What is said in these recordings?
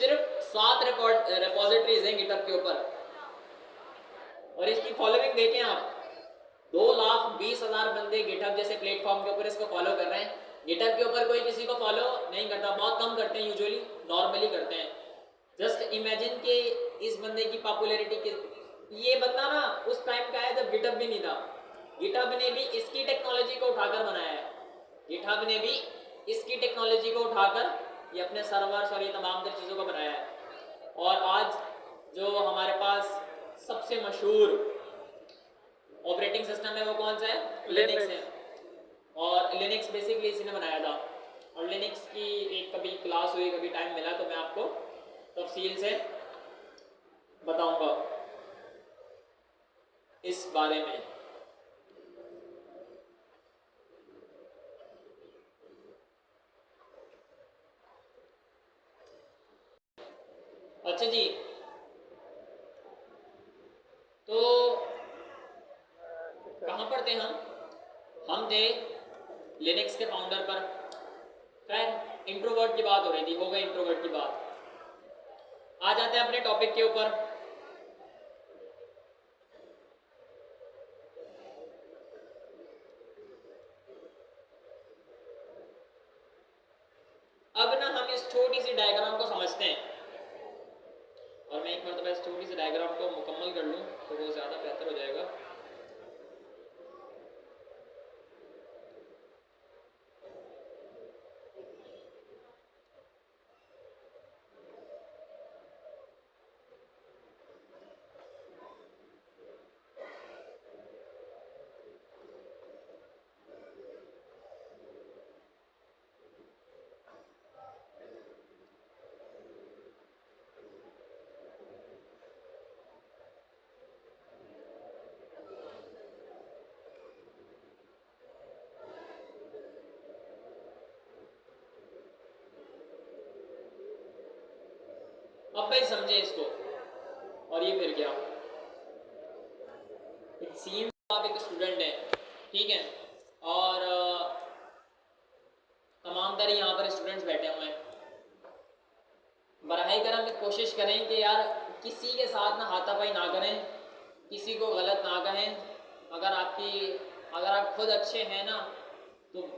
सिर्फ 7 रिपोजिटरीज हैं गिटहब के ऊपर, और इसकी फॉलोइंग देखें आप, 2,20,000 बंदे गिटहब जैसे प्लेटफॉर्म के ऊपर इसको फॉलो कर रहे हैं। गिटहब के ऊपर कोई किसी को फॉलो नहीं करता, बहुत कम करते हैं, यूजुअली नॉर्मली करते हैं। जस्ट इमेजिन कि इस बंदे की पॉपुलैरिटी के, ये बंदा ना उस टाइम का है जब गिटहब भी नहीं था। गिटहब ने भी इसकी टेक्नोलॉजी को उठाकर बनाया है, गिटहब ने भी इसकी टेक्नोलॉजी को उठाकर ये अपने सर्वर्स और ये तमाम तर चीज़ों को बनाया है। और आज जो हमारे पास सबसे मशहूर ऑपरेटिंग सिस्टम है वो कौन सा है? लिनक्स है। और लिनक्स बेसिकली इसी ने बनाया था, और लिनक्स की एक कभी क्लास हुई, कभी टाइम मिला तो मैं आपको तफसील से बताऊंगा इस बारे में। अच्छा जी, तो कहाँ पर थे हम थे लिनक्स के फाउंडर पर। खैर इंट्रोवर्ट की बात हो रही थी, हो गई इंट्रोवर्ट की बात। आ जाते हैं अपने टॉपिक के ऊपर। अब ना हम इस छोटी सी डायग्राम को समझते हैं, और मैं एक मरतबा इस छोटी सी डायग्राम को मुकम्मल कर लूँ तो वो ज़्यादा बेहतर हो जाएगा। अब भाई समझे इसको। और ये फिर क्या, इट सीम आप एक स्टूडेंट हैं, ठीक है, और तमाम तरह यहाँ पर स्टूडेंट्स बैठे हुए हैं। बराह करम कोशिश करें कि यार किसी के साथ ना हाथापाई ना करें, किसी को गलत ना कहें। अगर आप खुद अच्छे हैं ना तो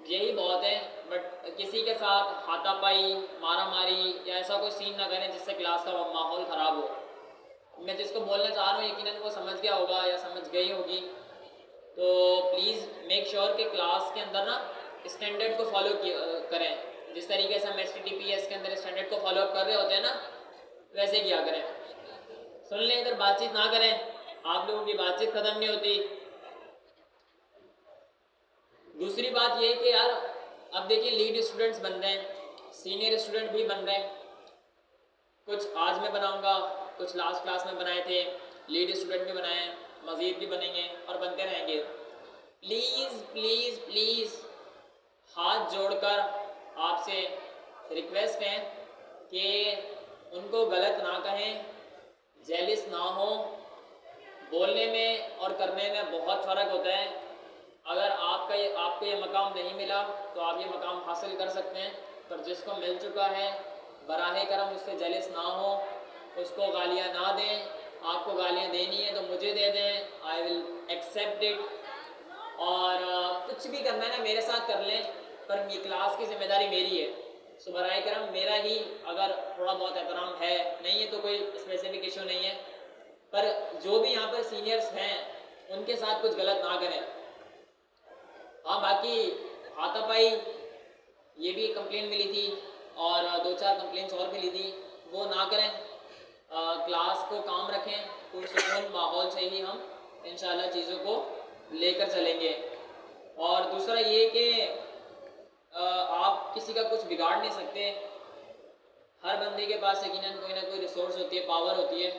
यही बहुत है, बट किसी के साथ हाथापाई, मारा मारी या ऐसा कोई सीन ना करें जिससे क्लास का माहौल ख़राब हो। मैं जिसको बोलना चाह रहा हूँ यकीनन वो समझ गया होगा या समझ गई होगी। तो प्लीज़ मेक श्योर कि क्लास के अंदर ना स्टैंडर्ड को फॉलो करें। जिस तरीके से हम HTTPS के अंदर स्टैंडर्ड को फॉलो कर रहे होते हैं ना, वैसे किया करें। सुन लें, इधर बातचीत ना करें, आप लोगों की बातचीत ख़त्म नहीं होती। दूसरी बात ये कि यार अब देखिए लीड स्टूडेंट्स बन रहे हैं, सीनियर स्टूडेंट भी बन रहे हैं। कुछ आज मैं बनाऊंगा, कुछ लास्ट क्लास में बनाए थे, लीड स्टूडेंट भी बनाए हैं, मज़ीद भी बनेंगे और बनते रहेंगे। प्लीज़ प्लीज़ प्लीज़ हाथ जोड़कर आपसे रिक्वेस्ट है कि उनको गलत ना कहें, जेलिस ना हो। बोलने में और करने में बहुत फ़र्क होता है। अगर आपको ये मकाम नहीं मिला तो आप ये मकाम हासिल कर सकते हैं, पर जिसको मिल चुका है बराह करम उससे जेलिस ना हो, उसको गालियाँ ना दें। आपको गालियाँ देनी है तो मुझे दे दें, आई विल एक्सेप्ट इट। और कुछ भी करना है ना मेरे साथ कर लें, पर ये क्लास की जिम्मेदारी मेरी है। सो बराह करम मेरा ही अगर थोड़ा बहुत एहतराम है, नहीं है तो कोई स्पेसिफिक इशू नहीं है, पर जो भी यहाँ पर सीनियर्स हैं उनके साथ कुछ गलत ना करें। हाँ बाकी हाथापाई ये भी कंप्लेंट मिली थी और 2-4 कंप्लेंट्स और मिली थी, वो ना करें। क्लास को काम रखें, पुरसुकून माहौल से ही हम इंशाल्लाह चीज़ों को लेकर चलेंगे। और दूसरा ये कि आप किसी का कुछ बिगाड़ नहीं सकते। हर बंदे के पास यकीनन कोई ना कोई रिसोर्स होती है, पावर होती है,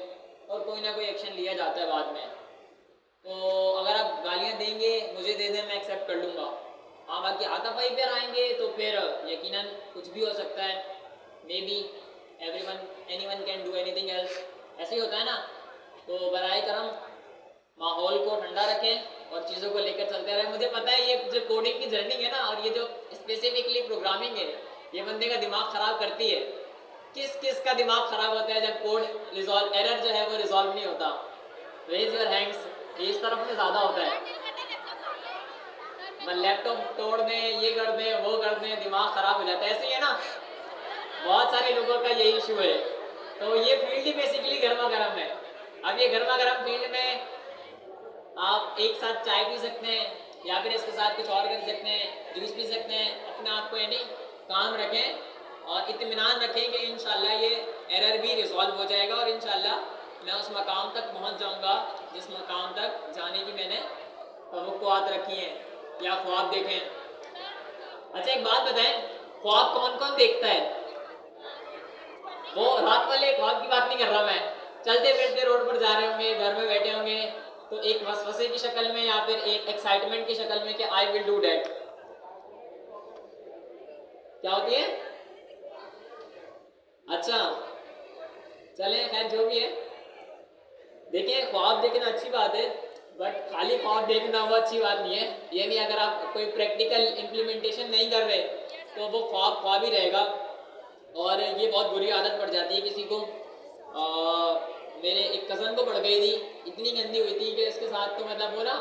और कोई ना कोई एक्शन लिया जाता है बाद में। तो अगर आप गालियाँ देंगे मुझे दे दें, मैं एक्सेप्ट कर लूँगा। हाँ बाकी हाथापाई पर आएंगे तो फिर यकीनन कुछ भी हो सकता है। May be anyone can do anything else, ऐसे ही होता है ना। तो बराए करम माहौल को ठंडा रखें और चीज़ों को लेकर चलते रहें। मुझे पता है ये जो कोडिंग की जर्नी है ना, और ये जो स्पेसिफिकली प्रोग्रामिंग है, ये बंदे का दिमाग ख़राब करती है, किस किस का दिमाग खराब होता है जब कोड रिजॉल्व, एरर जो है वो रिजॉल्व नहीं होता? Raise your hands. इस तरफ में ज़्यादा होता है, लैपटॉप तोड़ दें, ये कर दें, वो कर दें, दिमाग खराब हो जाता है। ऐसे ही है ना, बहुत सारे लोगों का यही इशू है। तो ये फील्ड ही बेसिकली गर्मा गर्म है। अब ये गर्मा गर्म फील्ड में आप एक साथ चाय पी सकते हैं या फिर इसके साथ कुछ और कर सकते हैं, जूस पी सकते हैं, अपने आप को यानी काम रखें और इत्मीनान रखें कि इंशाल्लाह ये एरर भी रिजॉल्व हो जाएगा और इंशाल्लाह मैं उस मकाम तक पहुंच जाऊंगा जिस मकाम तक जाने की मैंने तवक्कुआत रखी हैं या ख्वाब देखें। अच्छा एक बात बताएं, ख्वाब कौन कौन देखता है? वो रात वाले ख्वाब की बात नहीं कर रहा मैं, चलते फिरते रोड पर जा रहे होंगे, घर में बैठे होंगे, तो एक वसवसे की शक्ल में या फिर एक एक्साइटमेंट की शक्ल में कि आई विल डू दैट, क्या होती है? अच्छा चलें, खैर जो भी है, देखिए ख्वाब देखना अच्छी बात है, बट खाली ख्वाब देखना वो अच्छी बात नहीं है। ये नहीं, अगर आप कोई प्रैक्टिकल इम्प्लीमेंटेशन नहीं कर रहे तो वो ख्वाब ख्वाब ही रहेगा और ये बहुत बुरी आदत पड़ जाती है किसी को। मेरे एक कज़न को पड़ गई थी, इतनी गंदी हुई थी कि इसके साथ तो मतलब वो ना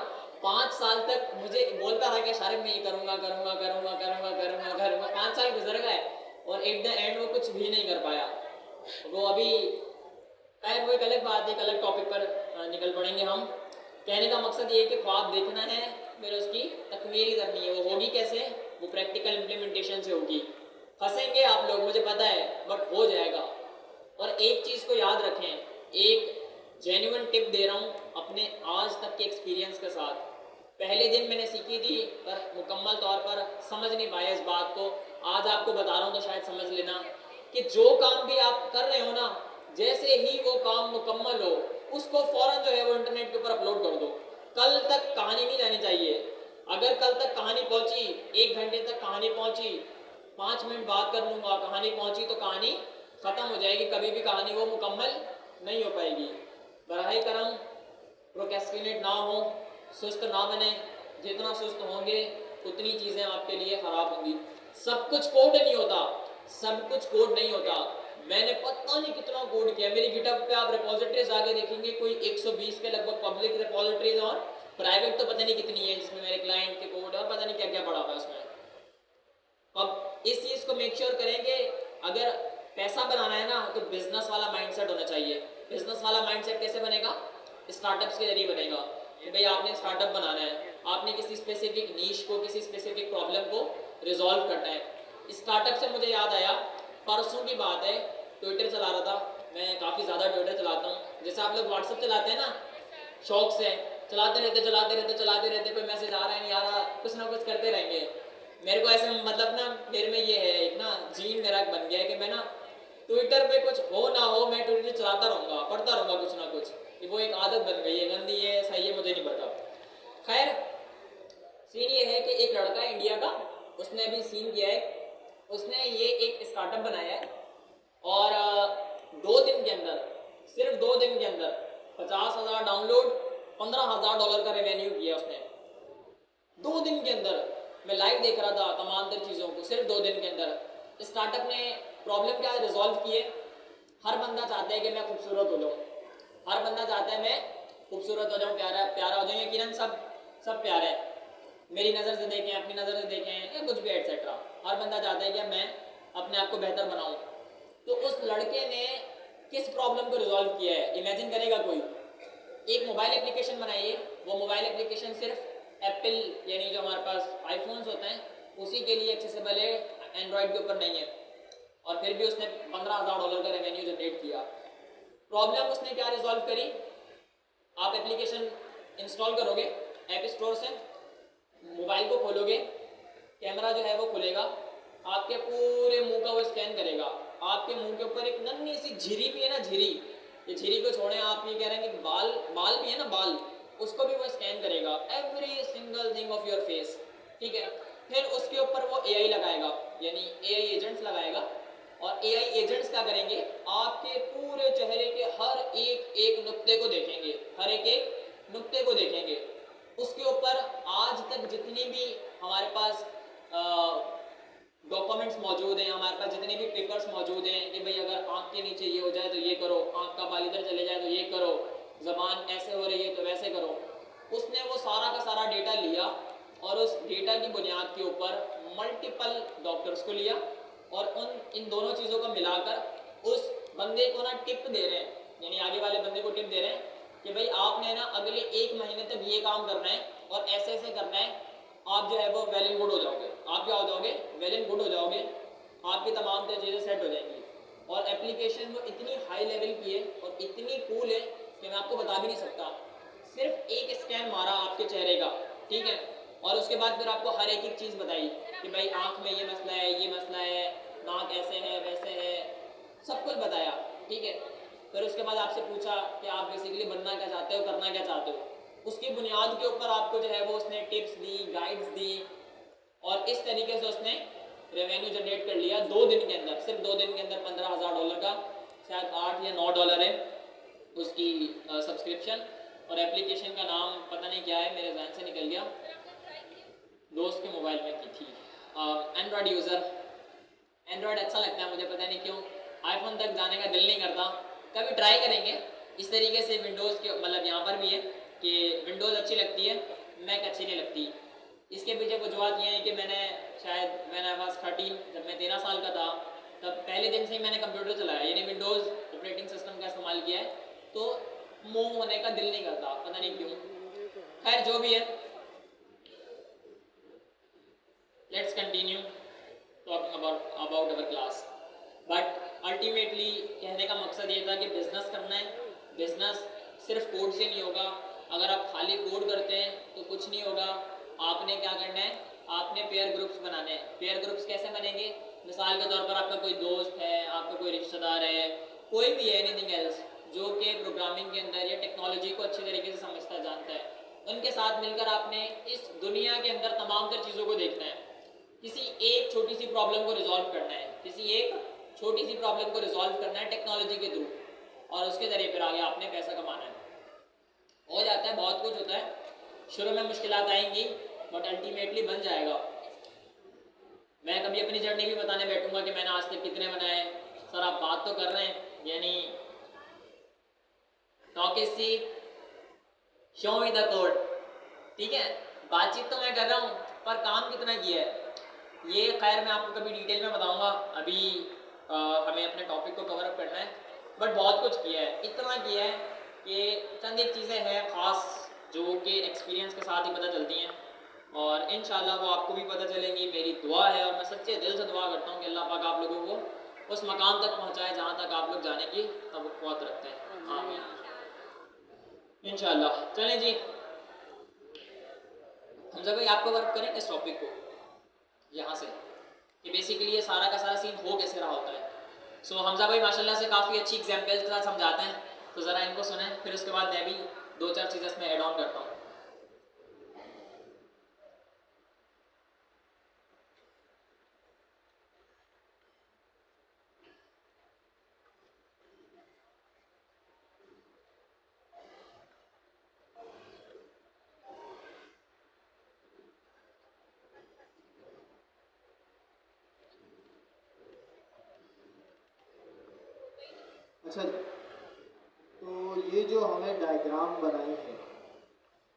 5 साल तक मुझे बोलता रहा कि शारिफ मैं ये करूँगा करूँगा करूँगा करूँगा करूँगा करूँगा। 5 साल गुजर गए और एट द एंड वो कुछ भी नहीं कर पाया। वो अभी खैर वो एक अलग बात है, एक अलग टॉपिक पर निकल पड़ेंगे हम। कहने का मकसद ये है कि ख्वाब देखना है, फिर उसकी तकमील करनी है। वो होगी कैसे? वो प्रैक्टिकल इम्प्लीमेंटेशन से होगी। फंसेंगे आप लोग मुझे पता है, बट हो जाएगा। और एक चीज़ को याद रखें, एक जेन्युइन टिप दे रहा हूँ अपने आज तक के एक्सपीरियंस के साथ। पहले दिन मैंने सीखी थी पर मुकम्मल तौर पर समझ नहीं पाया इस बात को। आज आपको बता रहा हूँ तो शायद समझ लेना कि जो काम भी आप कर रहे हो ना, जैसे ही वो काम मुकम्मल हो उसको फ़ौरन जो है वो इंटरनेट के ऊपर अपलोड कर दो। कल तक कहानी नहीं जानी चाहिए। अगर कल तक कहानी पहुंची, 1 घंटे तक कहानी पहुंची, 5 मिनट बात कर लूँगा, कहानी पहुंची तो कहानी ख़त्म हो जाएगी। कभी भी कहानी वो मुकम्मल नहीं हो पाएगी। बराह करम प्रोक्रेस्टिनेट ना हो, सुस्त ना बने। जितना सुस्त होंगे उतनी चीज़ें आपके लिए ख़राब होंगी। सब कुछ कोड नहीं होता, सब कुछ कोड नहीं होता। मैंने पता नहीं कितना कोड किया। मेरी गिटहब पे आप रिपोजिटरीज आगे देखेंगे, कोई 120 के लगभग पब्लिक रिपोजिटरीज और प्राइवेट तो पता नहीं कितनी है, जिसमें मेरे क्लाइंट के कोड और पता नहीं क्या क्या पड़ा हुआ है उसमें। अब इस चीज़ को मेक श्योर करेंगे, अगर पैसा बनाना है ना तो बिजनेस वाला माइंडसेट होना चाहिए। बिजनेस वाला माइंडसेट कैसे बनेगा? स्टार्टअप्स के जरिए बनेगा कि भाई आपने स्टार्टअप बनाना है, आपने किसी स्पेसिफिक नीश को, किसी स्पेसिफिक प्रॉब्लम को रिजॉल्व करना है। स्टार्टअप से मुझे याद आया, परसों की बात है, ट्विटर चला रहा था। मैं काफ़ी ज़्यादा ट्विटर चलाता हूँ, जैसे आप लोग व्हाट्सअप चलाते हैं ना, शौक से चलाते रहते चलाते रहते चलाते रहते, कोई मैसेज आ रहा है नहीं आ रहा, कुछ ना कुछ करते रहेंगे। मेरे को ऐसे मतलब ना, मेरे में ये है एक ना जीन मेरा बन गया है कि मैं ना ट्विटर पे कुछ हो ना हो मैं ट्विटर चलाता रहूँगा, पढ़ता रहूँगा कुछ ना कुछ। कि वो एक आदत बन गई है, गंदी है सही है मुझे नहीं पता। खैर सीन ये है कि एक लड़का है इंडिया का, उसने अभी सीन किया है, उसने ये एक स्टार्टअप बनाया है और 2 दिन के अंदर, सिर्फ 2 दिन के अंदर 50,000 डाउनलोड, $15,000 का रेवेन्यू किया उसने 2 दिन के अंदर। मैं लाइव देख रहा था तमाम तर चीज़ों को, सिर्फ 2 दिन के अंदर। स्टार्टअप ने प्रॉब्लम क्या रिजॉल्व किए? हर बंदा चाहता है कि मैं खूबसूरत हो जाऊँ, हर बंदा चाहता है मैं खूबसूरत हो जाऊँ, प्यारा प्यारा हो जाऊँ। यकीनन सब प्यारे हैं, मेरी नज़र से देखें, अपनी नज़र से देखें या कुछ भी एटसेट्रा। हर बंदा चाहता है कि मैं अपने आप को बेहतर बनाऊँ। तो उस लड़के ने किस प्रॉब्लम को रिजॉल्व किया है इमेजिन करेगा कोई? एक मोबाइल एप्लीकेशन बनाई है। वो मोबाइल एप्लीकेशन सिर्फ एप्पल यानी जो हमारे पास आईफोन्स होते हैं उसी के लिए एक्सेसिबल है, एंड्रॉयड के ऊपर नहीं है। और फिर भी उसने $15,000 का रेवेन्यू जनरेट किया। प्रॉब्लम उसने क्या रिजॉल्व करी? आप एप्लीकेशन इंस्टॉल करोगे ऐप स्टोर से, मोबाइल को खोलोगे, कैमरा जो है वो खुलेगा, आपके पूरे मुंह का वो स्कैन करेगा। आपके मुंह के ऊपर एक नन्ही सी झिरी भी है ना, झिरी, ये झिरी को छोड़ें, आप ये कह रहे हैं कि बाल भी है ना, बाल, उसको भी वो स्कैन करेगा, every single thing of your face. ठीक है, फिर उसके ऊपर वो एआई लगाएगा, यानी एआई एजेंट्स लगाएगा। और एआई एजेंट्स क्या करेंगे? आपके पूरे चेहरे के हर एक नुक्ते को देखेंगे, हर एक नुक्ते को देखेंगे। उसके ऊपर आज तक जितनी भी हमारे पास डॉक्यूमेंट्स मौजूद हैं, हमारे पास जितने भी पेपर्स मौजूद हैं कि भाई अगर नीचे ये हो जाए तो ये करो, आँख का बाल इधर चले जाए तो ये करो, ज़बान ऐसे हो रही है तो वैसे करो। उसने वो सारा का सारा डेटा लिया और उस डेटा की बुनियाद के ऊपर मल्टीपल डॉक्टर्स को लिया और इन दोनों चीज़ों को मिलाकर उस बंदे को ना टिप दे रहे हैं, यानी आगे वाले बंदे को टिप दे रहे हैं कि भाई आपने ना अगले 1 महीने तक ये काम करना है और ऐसे ऐसे करना है, आप जो है वो वेल एंड गुड हो जाओगे। आप क्या हो जाओगे? वेल एंड गुड हो जाओगे, आपकी तमाम चीज़ें सेट हो जाएंगी। और एप्लीकेशन वो इतनी हाई लेवल की है और इतनी कूल है कि मैं आपको बता भी नहीं सकता। सिर्फ एक स्कैन मारा आपके चेहरे का, ठीक है, और उसके बाद फिर आपको हर एक चीज़ बताई कि भाई आँख में ये मसला है, ये मसला है, नाक ऐसे है वैसे है, सब कुछ बताया, ठीक है। फिर उसके बाद आपसे पूछा कि आप बेसिकली बनना क्या चाहते हो, करना क्या चाहते हो। उसकी बुनियाद के ऊपर आपको जो है वो उसने टिप्स दी, गाइड्स दी और इस तरीके से उसने रेवेन्यू जनरेट कर लिया 2 दिन के अंदर। सिर्फ 2 दिन के अंदर $15,000 का, शायद $8 या $9 है उसकी सब्सक्रिप्शन। और एप्लीकेशन का नाम पता नहीं क्या है, मेरे जहन से निकल गया, दोस्त के मोबाइल में की थी। एंड्रॉयड यूज़र, एंड्रॉयड अच्छा लगता है मुझे, पता नहीं क्यों आईफोन तक जाने का दिल नहीं करता। कभी ट्राई करेंगे इस तरीके से। विंडोज़ के मतलब यहाँ पर भी है कि विंडोज़ अच्छी लगती है, मैक अच्छी नहीं लगती। इसके पीछे वजूहत ये है कि मैंने शायद मैंने वाज 13, जब मैं 13 साल का था तब पहले दिन से ही मैंने कंप्यूटर चलाया, यानी विंडोज़ ऑपरेटिंग सिस्टम का इस्तेमाल किया है, तो मूव होने का दिल नहीं करता, पता नहीं क्यों। खैर जो भी है, let's continue talking about our class. But ultimately कहने का मकसद ये था कि बिज़नेस करना है। बिज़नेस सिर्फ कोड से नहीं होगा। अगर आप खाली कोड करते हैं तो कुछ नहीं होगा। आपने क्या करना है, आपने पेयर ग्रुप्स बनाने हैं। पेयर ग्रुप्स कैसे बनेंगे? मिसाल के तौर पर आपका कोई दोस्त है, आपका कोई रिश्तेदार है, कोई भी है, एनीथिंग एल्स जो कि प्रोग्रामिंग के अंदर या टेक्नोलॉजी को अच्छी तरीके से समझता जानता है, उनके साथ मिलकर आपने इस दुनिया के अंदर तमाम तर चीज़ों को देखना है। किसी एक छोटी सी प्रॉब्लम को रिजॉल्व करना है, किसी एक छोटी सी प्रॉब्लम को रिजॉल्व करना है टेक्नोलॉजी के थ्रू, और उसके ज़रिए फिर आगे आपने पैसा कमाना है। हो जाता है, बहुत कुछ होता है, शुरू में मुश्किलात आएंगी बट अल्टीमेटली बन जाएगा। मैं कभी अपनी जर्नी भी बताने बैठूंगा कि मैंने आज तक कितने बनाए। सर आप बात तो कर रहे हैं, यानी talk is cheap, show me the code, ठीक है, बातचीत तो मैं कर रहा हूँ पर काम कितना किया है ये खैर मैं आपको कभी डिटेल में बताऊंगा। अभी हमें अपने टॉपिक को कवर अप करना है, बट बहुत कुछ किया है। इतना किया है कि चंद एक चीज़ें हैं ख़ास जो कि एक्सपीरियंस के साथ ही पता चलती हैं, और इंशाल्लाह वो आपको भी पता चलेंगी। मेरी दुआ है और मैं सच्चे दिल से दुआ करता हूँ कि अल्लाह पाक आप लोगों को उस मकाम तक पहुँचाए जहाँ तक आप लोग जाने की तवक्कुआत रखते हैं। आमीन इंशाल्लाह। चलें जी, हमजा भाई आपको वर्क करें इस टॉपिक को यहाँ से कि बेसिकली ये सारा का सारा सीन हो कैसे रहा होता है। सो हमजा भाई माशाल्लाह से काफ़ी अच्छी एग्जाम्पल्स के साथ समझाते हैं, तो ज़रा इनको सुने, फिर उसके बाद मैं भी 2-4 चीज़ें इसमें ऐड ऑन करता हूँ। अच्छा जी, तो ये जो हमने डायग्राम बनाई है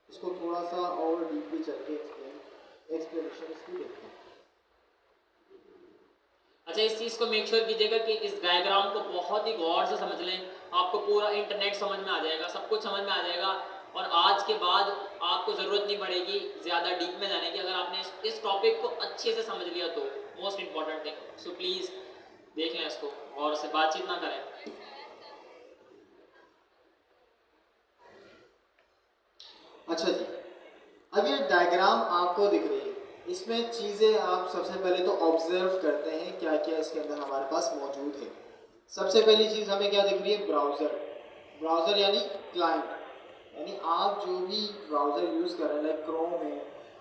इसको थोड़ा सा और डीपली चल के एक्सप्लेनेशन इसकी देखते हैं। अच्छा, इस चीज़ को मेक श्योर कीजिएगा कि इस डायग्राम को बहुत ही गौर से समझ लें, आपको पूरा इंटरनेट समझ में आ जाएगा, सब कुछ समझ में आ जाएगा, और आज के बाद आपको ज़रूरत नहीं पड़ेगी ज़्यादा डीप में जाने की अगर आपने इस टॉपिक को अच्छे से समझ लिया तो। Most important thing, so please देख लें इसको और से बातचीत ना करें। अच्छा जी, अब ये डायग्राम आपको दिख रही है, इसमें चीज़ें आप सबसे पहले तो ऑब्जर्व करते हैं क्या क्या इसके अंदर हमारे पास मौजूद है। सबसे पहली चीज़ हमें क्या दिख रही है? ब्राउज़र। ब्राउज़र यानी क्लाइंट, यानी आप जो भी ब्राउज़र यूज़ कर रहे हैं, लाइक क्रोम है,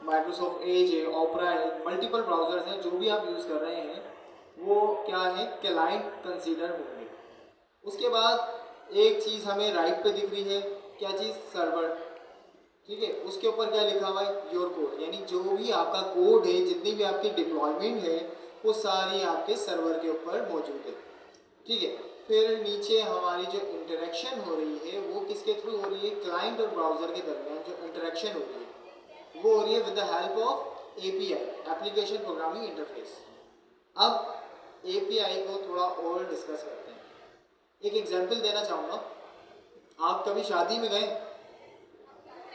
माइक्रोसॉफ्ट एज है, ओपरा है, मल्टीपल ब्राउज़र्स हैं, जो भी आप यूज़ कर रहे हैं वो क्या है? क्लाइंट कंसीडर होंगे। उसके बाद एक चीज़ हमें राइट पे दिख रही है, क्या चीज़? सर्वर, ठीक है। उसके ऊपर क्या लिखा हुआ है? योर कोड, यानी जो भी आपका कोड है, जितनी भी आपकी डिप्लॉयमेंट है वो सारी आपके सर्वर के ऊपर मौजूद है, ठीक है। फिर नीचे हमारी जो इंटरेक्शन हो रही है वो किसके थ्रू हो रही है, क्लाइंट और ब्राउज़र के दरमियान जो इंटरेक्शन हो रही है वो हो रही है with the help of API, application programming interface. अब API को थोड़ा और डिस्कस करते हैं। एक एग्जांपल देना चाहूँगा। आप कभी शादी में गए?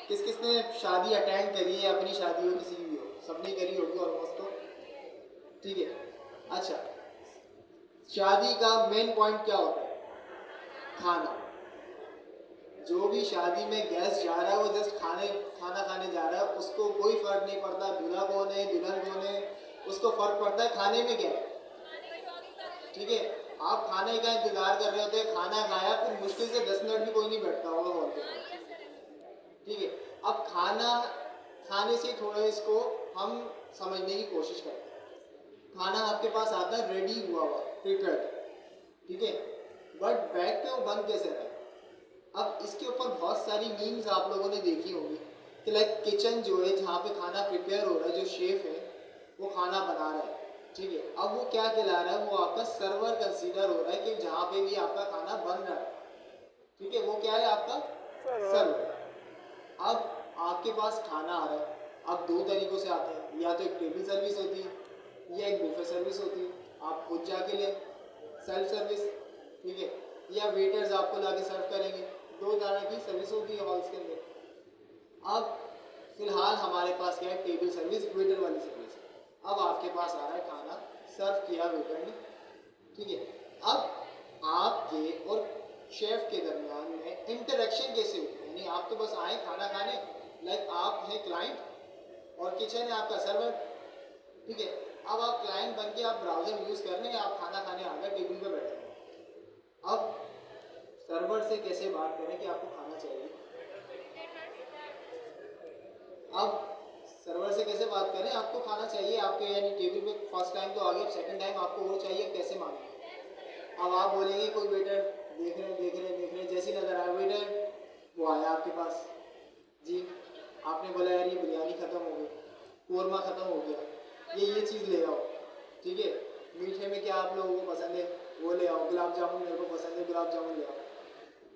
किस किस ने शादी अटेंड करी है, अपनी शादी हो किसी की भी हो, सबने करी होगी ऑलमोस्ट तो, ठीक है। अच्छा, शादी का मेन पॉइंट क्या होता है? खाना। जो भी शादी में गेस्ट जा रहा है वो जस्ट खाना खाने जा रहा है, उसको कोई फर्क नहीं पड़ता दूल्हा कौन है दुल्हन कौन है, उसको फर्क पड़ता है खाने में क्या है, ठीक है। आप खाने का इंतजार कर रहे होते हैं, खाना खाया, फिर मुश्किल से 10 मिनट भी कोई नहीं बैठता होगा हॉल पे, ठीक है। अब खाना खाने से थोड़ा इसको हम समझने की कोशिश करते हैं। खाना आपके पास आता है रेडी हुआ हुआ, प्रिपेयर्ड, ठीक है, बट बैग पे वो बंद कैसे रहा है? अब इसके ऊपर बहुत सारी मीम्स आप लोगों ने देखी होंगी कि लाइक किचन जो है जहाँ पे खाना प्रिपेयर हो रहा है, जो शेफ है वो खाना बना रहा है, ठीक है। अब वो क्या कहला रहा है, वो आपका सर्वर कंसीडर हो रहा है कि जहाँ पे भी आपका खाना बन रहा है, ठीक है, वो क्या है आपका सर्वर। अब आपके पास खाना आ रहा है, अब दो तरीकों से आता है, या तो एक टेबल सर्विस होती है या एक बुफे सर्विस होती है, आप खुद जाके ले, सेल्फ सर्विस, ठीक है, या वेटर्स आपको लाके सर्व करेंगे। दो तरह की सर्विस होती है हॉल्स के अंदर। अब फिलहाल हमारे पास क्या है, टेबल सर्विस, वेटर वाली सर्विस। अब आपके पास आ रहा है खाना, सर्व किया वेटर ने, ठीक है। अब आपके और शेफ के दरमियान में इंटरेक्शन कैसे होती है, यानी आप तो बस आए खाना खाने, लाइक आप हैं क्लाइंट और किचन है आपका सर्वर, ठीक है। अब आप क्लाइंट बन के आप ब्राउजर यूज कर रहे हैं, आप खाना खाने आ गए, टेबल पे बैठे हैं। अब सर्वर से कैसे बात करें कि आपको खाना चाहिए? अब सर्वर से कैसे बात करें, आपको खाना चाहिए, आपके यानी टेबल पे फर्स्ट टाइम तो आ गया, सेकंड टाइम आपको वो चाहिए, कैसे मांगे? अब आप बोलेंगे कोई वेटर देख रहे जैसी नजर आया वेटर, वो आया आपके पास, जी आपने बोला यार ये बिरयानी खत्म हो गई, कोरमा खत्म हो गया, ये चीज़ ले आओ, ठीक है। मीठे में क्या आप लोगों को पसंद है वो ले आओ, गुलाब जामुन मेरे को पसंद है गुलाब जामुन ले आओ,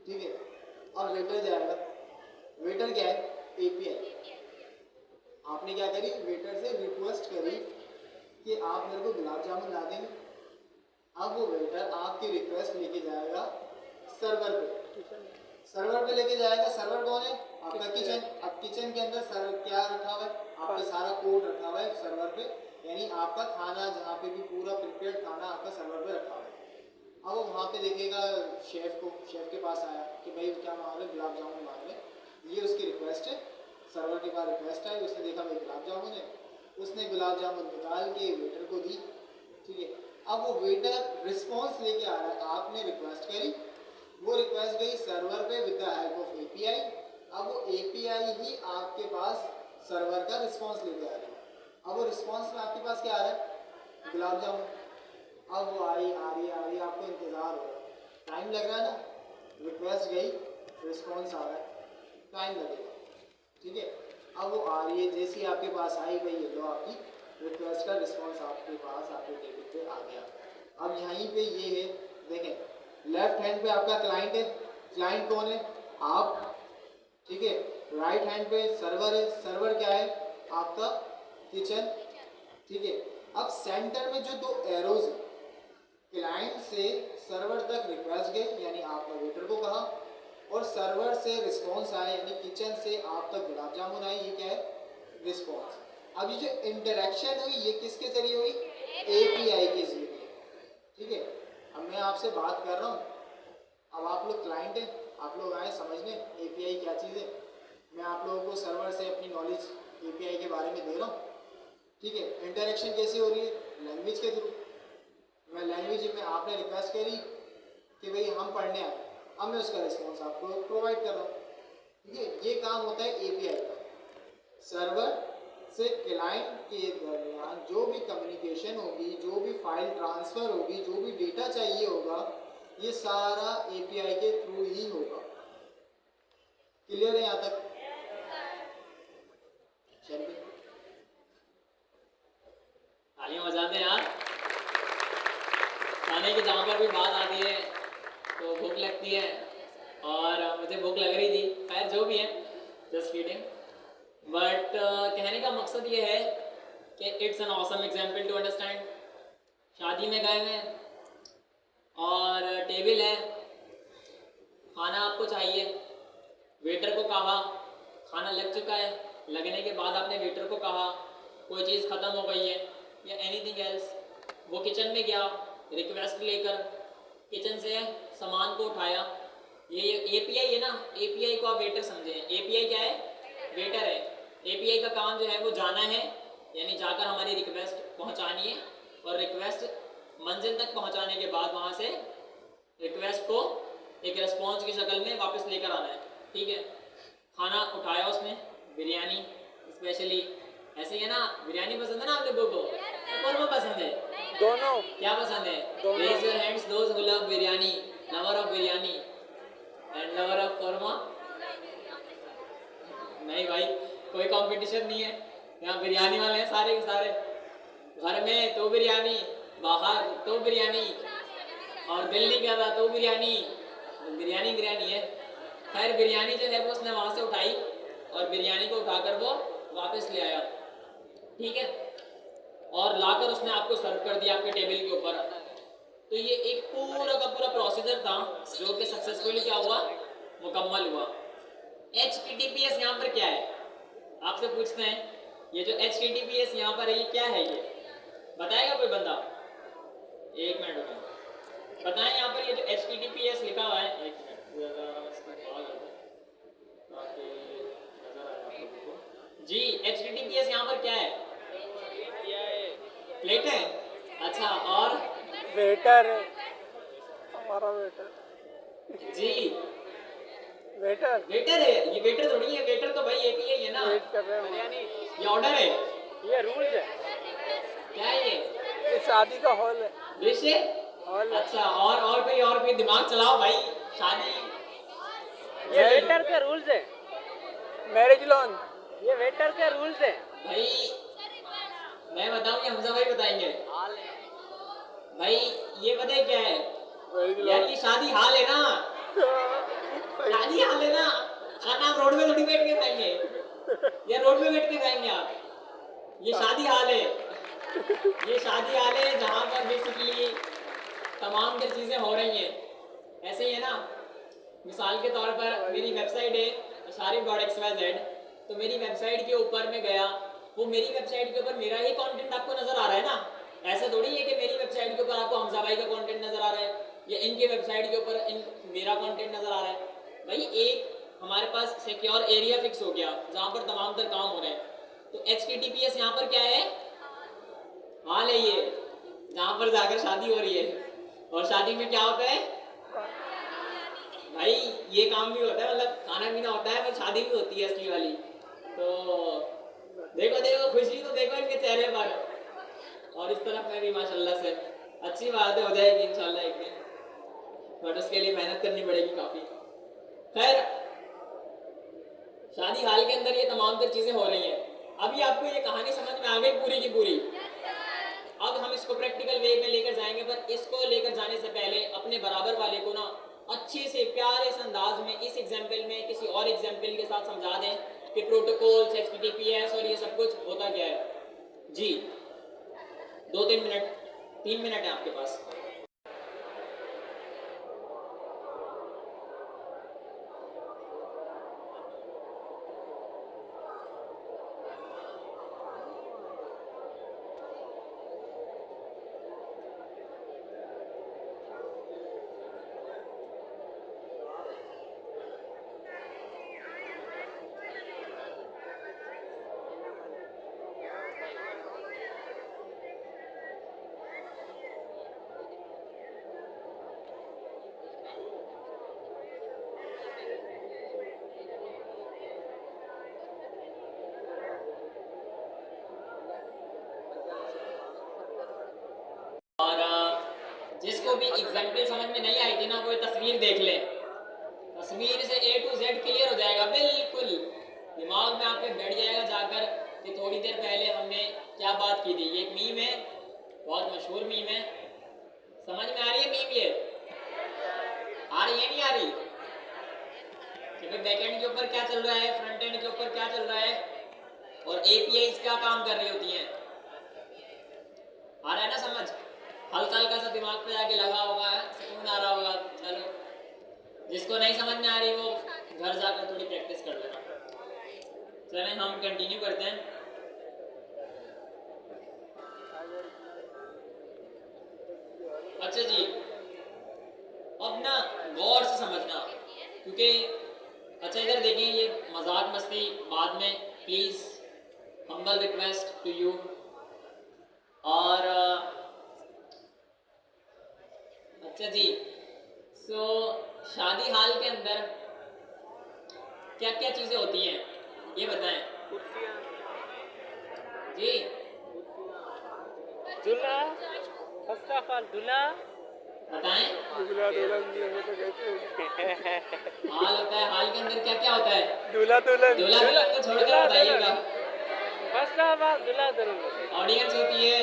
ठीक है। अब वेटर जाएगा, वेटर क्या है, API। आपने क्या करी, वेटर से रिक्वेस्ट करी कि आप मेरे को गुलाब जामुन ला देंगे। अब वो वेटर आपकी रिक्वेस्ट लेके जाएगा सर्वर पे, सर्वर पे लेके जाएगा। सर्वर कौन है, आपका किचन। अब किचन के अंदर सर्वर क्या रखा हुआ है, आपका सारा कोड रखा हुआ है सर्वर पे, यानी आपका खाना जहाँ पे भी पूरा प्रिपेयर्ड खाना आपका सर्वर पे रखा हुआ है। अब वो वहाँ पे देखेगा शेफ को, शेफ के पास आया कि भाई क्या मांग रहे, गुलाब जामुन मांग रहे, ये उसकी रिक्वेस्ट है, सर्वर के पास रिक्वेस्ट आई, उसने देखा भाई गुलाब जामुन है, उसने गुलाब जामुन निकाल के वेटर को दी, ठीक है। अब वो वेटर रिस्पॉन्स लेके आ रहा है, आपने रिक्वेस्ट करी, वो रिक्वेस्ट गई सर्वर पे with the help of API। अब वो API ही आपके पास सर्वर का रिस्पॉन्स लेके आ रही है। अब वो रिस्पॉन्स में आपके पास क्या आ रहा है, गुलाब जामुन। अब वो आ रही, आपको इंतज़ार हो रहा है, टाइम लग रहा है ना, रिक्वेस्ट गई, रिस्पॉन्स आ रहा है, टाइम लगेगा, ठीक है। अब वो आ रही है, जैसी आपके पास आई भाई ये लो आपकी रिक्वेस्ट का रिस्पॉन्स आपके पास आपके टेबल पे आ गया। अब यहीं पे ये है, देखें लेफ्ट हैंड पे आपका क्लाइंट है, क्लाइंट कौन है, आप, ठीक है। राइट हैंड पे सर्वर है, सर्वर क्या है आपका किचन, ठीक है। अब सेंटर में जो दो एरोज है, क्लाइंट से सर्वर तक रिक्वेस्ट गई यानी आपने वेटर को कहा, और सर्वर से रिस्पॉन्स आया यानी किचन से आप तक गुलाब जामुन आए, ये क्या है, रिस्पॉन्स। अब ये जो इंटरेक्शन हुई ये किसके जरिए हुई, API के जरिए, ठीक है। अब मैं आपसे बात कर रहा हूँ, अब आप लोग क्लाइंट हैं, आप लोग आए समझने API क्या चीज़ है, मैं आप लोगों को सर्वर से अपनी नॉलेज API के बारे में दे रहा हूँ, ठीक है। इंटरेक्शन कैसे हो रही है, लैंग्वेज के थ्रू। मैं लैंग्वेज में आपने रिक्वेस्ट करी कि भाई हम पढ़ने आए, अब मैं उसका रिस्पॉन्स आपको प्रोवाइड कर रहा हूँ, ठीक है। ये काम होता है API का। सर्वर से क्लाइंट के दरमियान जो भी कम्युनिकेशन होगी, जो भी फाइल ट्रांसफ़र होगी, जो भी डेटा चाहिए होगा, ये सारा API के थ्रू ही होगा। क्लियर है यहाँ तक? चलिए तालियां बजा दें यार। खाने की जहाँ पर भी बात आती है भूख लगती है और मुझे भूख लग रही थी, खैर जो भी है, जस्ट रीडिंग। बट कहने का मकसद ये है कि it's an awesome example to understand. शादी में गए हैं और टेबल है, खाना आपको चाहिए, वेटर को कहा खाना लग चुका है, लगने के बाद आपने वेटर को कहा कोई चीज़ ख़त्म हो गई है या एनीथिंग एल्स, वो किचन में गया, रिक्वेस्ट लेकर किचन से सामान को उठाया। ये एपीआई है ना, एपीआई को आप वेटर समझें। एपीआई क्या है? वेटर है। एपीआई का काम जो है वो जाना है, यानी जाकर हमारी रिक्वेस्ट पहुंचानी है और रिक्वेस्ट मंजिल तक पहुंचाने के बाद वहां से रिक्वेस्ट को एक रिस्पॉन्स की शक्ल में वापस लेकर आना है। ठीक है, खाना उठाया उसने, बिरयानी स्पेशली, ऐसे ही है ना, बिरयानी पसंद है ना आप लोगों को, कौरमा पसंद है? दोनों। क्या पसंद है? Raise your hands those who love biryani, lover of biryani and lover of korma. नहीं भाई, कोई कंपटीशन नहीं है, यहाँ बिरयानी वाले हैं सारे के सारे। घर में तो बिरयानी, बाहर तो बिरयानी, और दिल नहीं कर रहा तो बिरयानी, बिरयानी बिरयानी है। खैर बिरयानी जो है वो उसने वहाँ से उठाई और बिरयानी को उठाकर वो वापस ले आया। ठीक है, और लाकर उसने आपको सर्व कर दिया आपके टेबल के ऊपर। तो ये एक पूरा का पूरा प्रोसीजर था जो कि सक्सेसफुली क्या हुआ, मुकम्मल हुआ। HTTPS यहाँ पर क्या है आपसे पूछते हैं, ये जो HTTPS यहाँ पर है ये क्या है, ये बताएगा कोई बंदा? एक मिनट रुको, बताएं यहाँ पर ये जो HTTPS लिखा हुआ है, एक मिनट ताकि नजर आए आप लोगों को। जी, HTTPS यहाँ पर क्या है? प्लेट है। अच्छा, और वेटर है हमारा, वेटर जी वेटर वेटर है। ये वेटर थोड़ी है, वेटर तो भाई एपीआई है ना, वेट कर रहे हैं। ये ऑर्डर है, ये रूल्स है, क्या है ये शादी का हॉल है। डिश है। हॉल। अच्छा, और कोई दिमाग चलाओ भाई, शादी। ये वेटर के रूल्स है, मैरिज लॉन, ये वेटर के रूल्स है भाई मैं बताऊं या हमजा भाई बताएंगे? भाई ये पता है क्या है यार, ये शादी हाल है ना, शादी हाल है ना, खाना आप रोड में थोड़ी बैठ के खाएंगे या रोड में बैठ के खाएंगे आप, ये शादी हाल है, ये शादी हाल है जहाँ पर बेसिकली तमाम तर चीज़ें हो रही हैं। ऐसे ही है ना, मिसाल के तौर पर मेरी वेबसाइट है asharif.xyz, तो मेरी वेबसाइट के ऊपर मैं गया, वो मेरी वेबसाइट के ऊपर मेरा ही कंटेंट आपको नजर आ रहा है ना, ऐसा थोड़ी है कि मेरी वेबसाइट के ऊपर आपको हमजा भाई का कंटेंट नजर आ रहा है या इनके वेबसाइट के ऊपर मेरा कंटेंट नजर आ रहा है। भाई एक हमारे पास सिक्योर एरिया फिक्स हो गया जहाँ पर तमाम तर काम हो रहे हैं। तो HTTPS यहाँ पर क्या है? हाल है ये, जहाँ पर जाकर शादी हो रही है, और शादी में क्या होता है भाई, ये काम भी होता है, मतलब खाना पीना होता है, पर शादी भी होती है असली वाली। तो देखो देखो खुशी तो देखो इनके चेहरे पर, और इस तरफ में भी माशाल्लाह से अच्छी बात हो जाएगी इंशाल्लाह एक दिन, बट उसके लिए मेहनत करनी पड़ेगी काफ़ी। खैर, शादी हाल के अंदर ये तमाम तर चीज़ें हो रही हैं। अभी आपको ये कहानी समझ में आ गई पूरी की पूरी। अब हम इसको प्रैक्टिकल वे में लेकर जाएंगे, पर इसको लेकर जाने से पहले अपने बराबर वाले को ना अच्छे से प्यारे से अंदाज में इस एग्जाम्पल में किसी और एग्जाम्पल के साथ समझा दें कि प्रोटोकॉल्स, HTTPS और ये सब कुछ होता क्या है। जी 2-3 मिनट, 3 मिनट है आपके पास। जिसको भी एग्जाम्पल समझ में नहीं आई थी ना, वो तस्वीर देख ले, तस्वीर से A to Z क्लियर हो जाएगा, बिल्कुल दिमाग में आपके बैठ जाएगा जाकर कि थोड़ी देर पहले हमने क्या बात की थी। ये एक मीम है, बहुत मशहूर मीम है, समझ में आ रही है मीम? ये आ रही है नहीं आ रही कि भाई बैकएंड के ऊपर क्या चल रहा है, फ्रंट एंड के ऊपर क्या चल रहा है, और एपीआईज क्या काम कर रही होती हैं। आ रहा है ना समझ? हल्का हल्का सा दिमाग पे जाके लगा होगा, सुकून आ रहा होगा। चलो, जिसको नहीं समझ में आ रही वो घर जाकर थोड़ी प्रैक्टिस कर लेना। चलें हम कंटिन्यू करते हैं। अच्छा जी, अब ना गौर से समझना, क्योंकि अच्छा इधर देखें, ये मजाक मस्ती बाद में, please humble request to you. और अच्छा जी, सो शादी हाल के अंदर क्या क्या चीजें होती हैं ये बताएं जी। दूल्हा, फर्स्ट ऑफ ऑल दूल्हा, बताएं। दूल्हा दुल्हन जी हमें तो कहते हैं। हाल होता है, हाल के अंदर क्या क्या होता है? दूल्हा दुल्हन, दूल्हा दुल्हन को छोड़कर बताइएगा। फर्स्ट ऑफ ऑल दूल्हा दुल्हन, ऑडियंस होती है,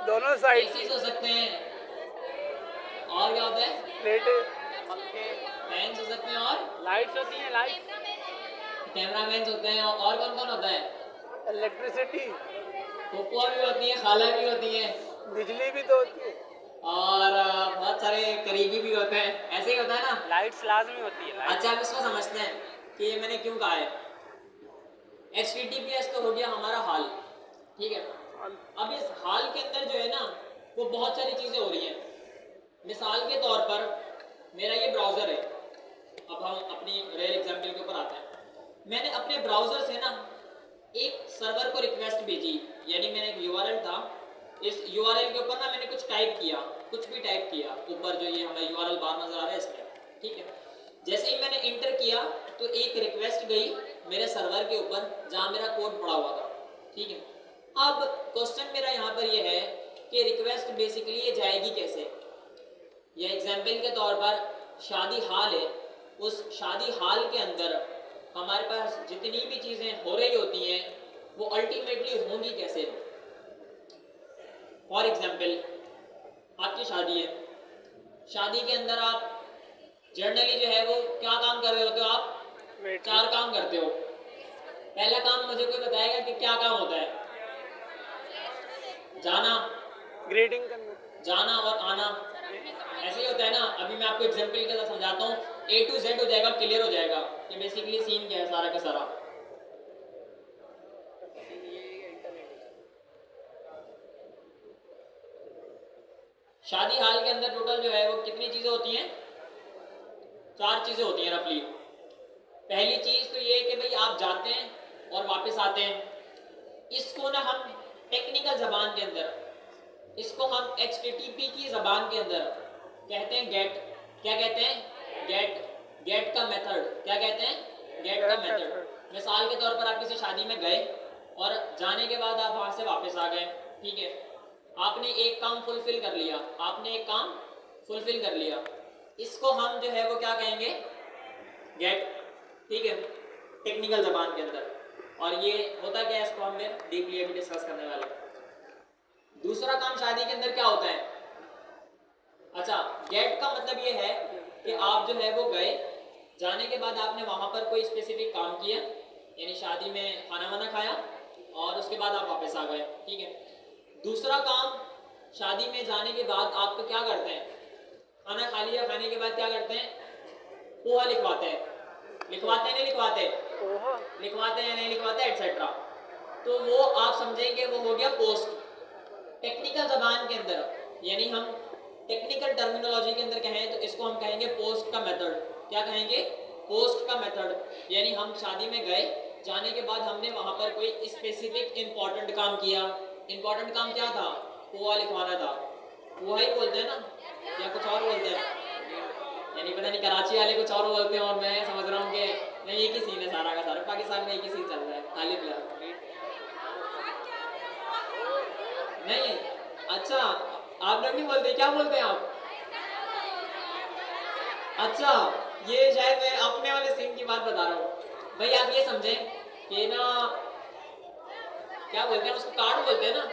दोनों साइड एसीज हो सकते हैं, और क्या होता है? प्लेटें, फैंस हो सकते हैं, और लाइट्स होती हैं, लाइट, कैमरामैन होते हैं, और कौन कौन होता है? इलेक्ट्रिसिटी, फुफुआ भी होती है, खाला भी होती है, बिजली भी तो होती है, और बहुत सारे करीबी भी होते हैं। ऐसे ही होता है ना? लाइट्स लाजमी होती है। अच्छा, अब इसको समझते हैं कि ये मैंने क्यों कहा है। HTTPS तो हो गया हमारा हाल, ठीक है। अब इस हाल के अंदर जो है ना, वो बहुत सारी चीजें हो रही हैं। मिसाल के तौर पर मेरा ये ब्राउजर है। अब हम अपनी रियल एग्जाम्पल के ऊपर आते हैं। मैंने अपने ब्राउजर से ना एक सर्वर को रिक्वेस्ट भेजी, यानी मैंने एक URL था, इस URL के ऊपर ना मैंने कुछ टाइप किया, कुछ भी टाइप किया, ऊपर जो ये हमें URL बार नजर आ रहा है इसमें, ठीक है। जैसे ही मैंने इंटर किया तो एक रिक्वेस्ट गई मेरे सर्वर के ऊपर जहां मेरा कोड पड़ा हुआ था, ठीक है। अब क्वेश्चन मेरा यहाँ पर ये है कि रिक्वेस्ट बेसिकली ये जाएगी कैसे। ये एग्जाम्पल के तौर पर शादी हाल है, उस शादी हाल के अंदर हमारे पास जितनी भी चीजें हो रही होती हैं वो अल्टीमेटली होंगी कैसे। फॉर एग्जाम्पल, आपकी शादी है, शादी के अंदर आप जनरली जो है वो क्या काम कर रहे होते हो? आप 4 काम करते हो। पहला काम मुझे कोई बताएगा कि क्या काम होता है? जाना, ग्रीटिंग करना, जाना और आना, ऐसे ही होता है ना। अभी मैं आपको एग्जांपल के साथ समझाता हूँ, A to Z हो जाएगा, क्लियर हो जाएगा कि बेसिकली सीन क्या है सारा का सारा। शादी हाल के अंदर टोटल जो है वो कितनी चीजें होती हैं? 4 चीजें होती हैं रफली। पहली चीज तो ये है कि भाई आप जाते हैं और वापस आते हैं। इसको ना हम टेक्निकल जबान के अंदर, इसको हम HTTP की जबान के अंदर कहते हैं गेट। क्या कहते हैं? गेट। गेट का मेथड क्या कहते हैं? गेट का मेथड। मिसाल के तौर पर आप किसी शादी में गए और जाने के बाद आप वहां से वापस आ गए, ठीक है। आपने एक काम फुलफिल कर लिया, आपने एक काम फुलफिल कर लिया, इसको हम जो है वो क्या कहेंगे? गेट, ठीक है, टेक्निकल जबान के अंदर। और ये होता क्या है इसको हम डीपली अभी डिस्कस करने वाले हैं। दूसरा काम शादी के अंदर क्या होता है? अच्छा, गेट का मतलब ये है कि आप जो है वो गए, जाने के बाद आपने वहां पर कोई स्पेसिफिक काम किया, यानी शादी में खाना वाना खाया और उसके बाद आप वापस आ गए, ठीक है। दूसरा काम, शादी में जाने के बाद आप तो क्या करते हैं? खाना खा लिया, खाने के बाद क्या करते हैं? पोहा लिखवाते हैं। लिखवाते हैं नहीं लिखवाते? लिखवाते हैं नहीं लिखवाते, एटसेट्रा। तो वो आप समझेंगे वो हो गया पोस्ट। टेक्निकल जबान के अंदर, यानी हम टेक्निकल टर्मिनोलॉजी के अंदर कहें तो इसको हम कहेंगे पोस्ट का मेथड। क्या कहेंगे? पोस्ट का मेथड। यानी हम शादी में गए, जाने के बाद हमने वहां पर कोई स्पेसिफिक इंपॉर्टेंट काम किया। इंपॉर्टेंट काम क्या था? पोहा लिखवाना था। पोहा ही बोलते हैं ना, या कुछ और बोलते हैं? यानी पता नहीं कराची वाले कुछ और बोलते हैं और मैं समझ रहा हूँ कि नहीं, एक ही सीन है सारा का सारा, पाकिस्तान में एक ही सीन चल रहा है, खाली फिलहाल नहीं। अच्छा, आप लोग नहीं बोलते? क्या बोलते हैं आप? अच्छा, ये शायद मैं अपने वाले सीन की बात बता रहा हूँ। भाई आप ये समझें कि ना, क्या बोलते हैं उसको? कार्ड बोलते हैं ना,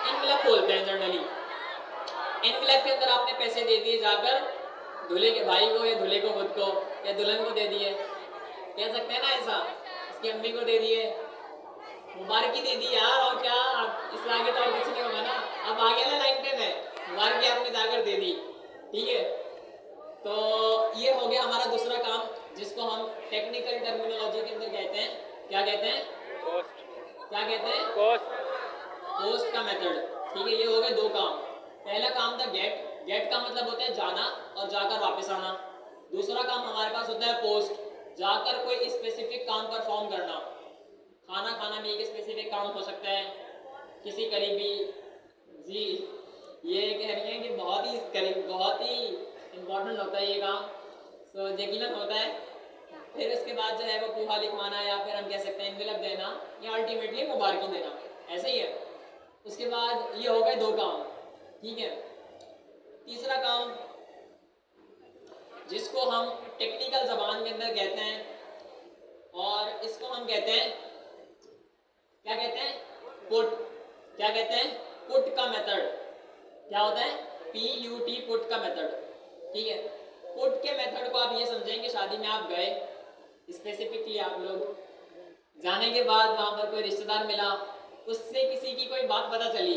एनवेलप बोलते हैं जनरली। एनवेलप के अंदर आपने पैसे दे दिए जाकर दूल्हे के भाई को या दूल्हे को खुद को या दुल्हन को दे दिए, कह सकते हैं ना ऐसा, इसकी अम्मी को दे दिए, मुबारकी दे दी यार, और क्या, इससे आगे तो और कुछ नहीं होगा ना। अब आ गया ना लाइन पे, मैं मुबारकी आपने जाकर दे दी, ठीक है। तो ये हो गया हमारा दूसरा काम, जिसको हम टेक्निकल टर्मिनोलॉजी के अंदर कहते हैं, क्या कहते हैं, पोस्ट क्या कहते हैं, पोस्ट पोस्ट का मेथड, ठीक है। ये हो गए दो काम। पहला काम था गेट, गेट का मतलब होता है जाना और जाकर वापस आना। दूसरा काम हमारे पास होता है पोस्ट, जाकर कोई स्पेसिफिक काम परफॉर्म करना। खाना खाना भी एक स्पेसिफिक काम हो सकता है, किसी करीबी, जी ये कह रही हैं कि बहुत ही करीब, बहुत ही इम्पोर्टेंट होता है ये काम, सो यकीनन होता है। फिर उसके बाद जो है वो पोहा लिखवाना, या फिर हम कह सकते हैं इन्वेलप देना, या अल्टीमेटली मुबारकी देना, ऐसे ही है। उसके बाद ये हो गए दो काम, ठीक है। तीसरा काम जिसको हम टेक्निकल जबान के अंदर कहते हैं, और इसको हम कहते हैं, क्या कहते हैं, पुट, क्या कहते हैं, पुट का मेथड। क्या होता है, PUT, पुट का मेथड, ठीक है। पुट के मेथड को आप ये समझें कि शादी में आप गए, स्पेसिफिकली आप लोग जाने के बाद वहां पर कोई रिश्तेदार मिला, उससे किसी की कोई बात पता चली,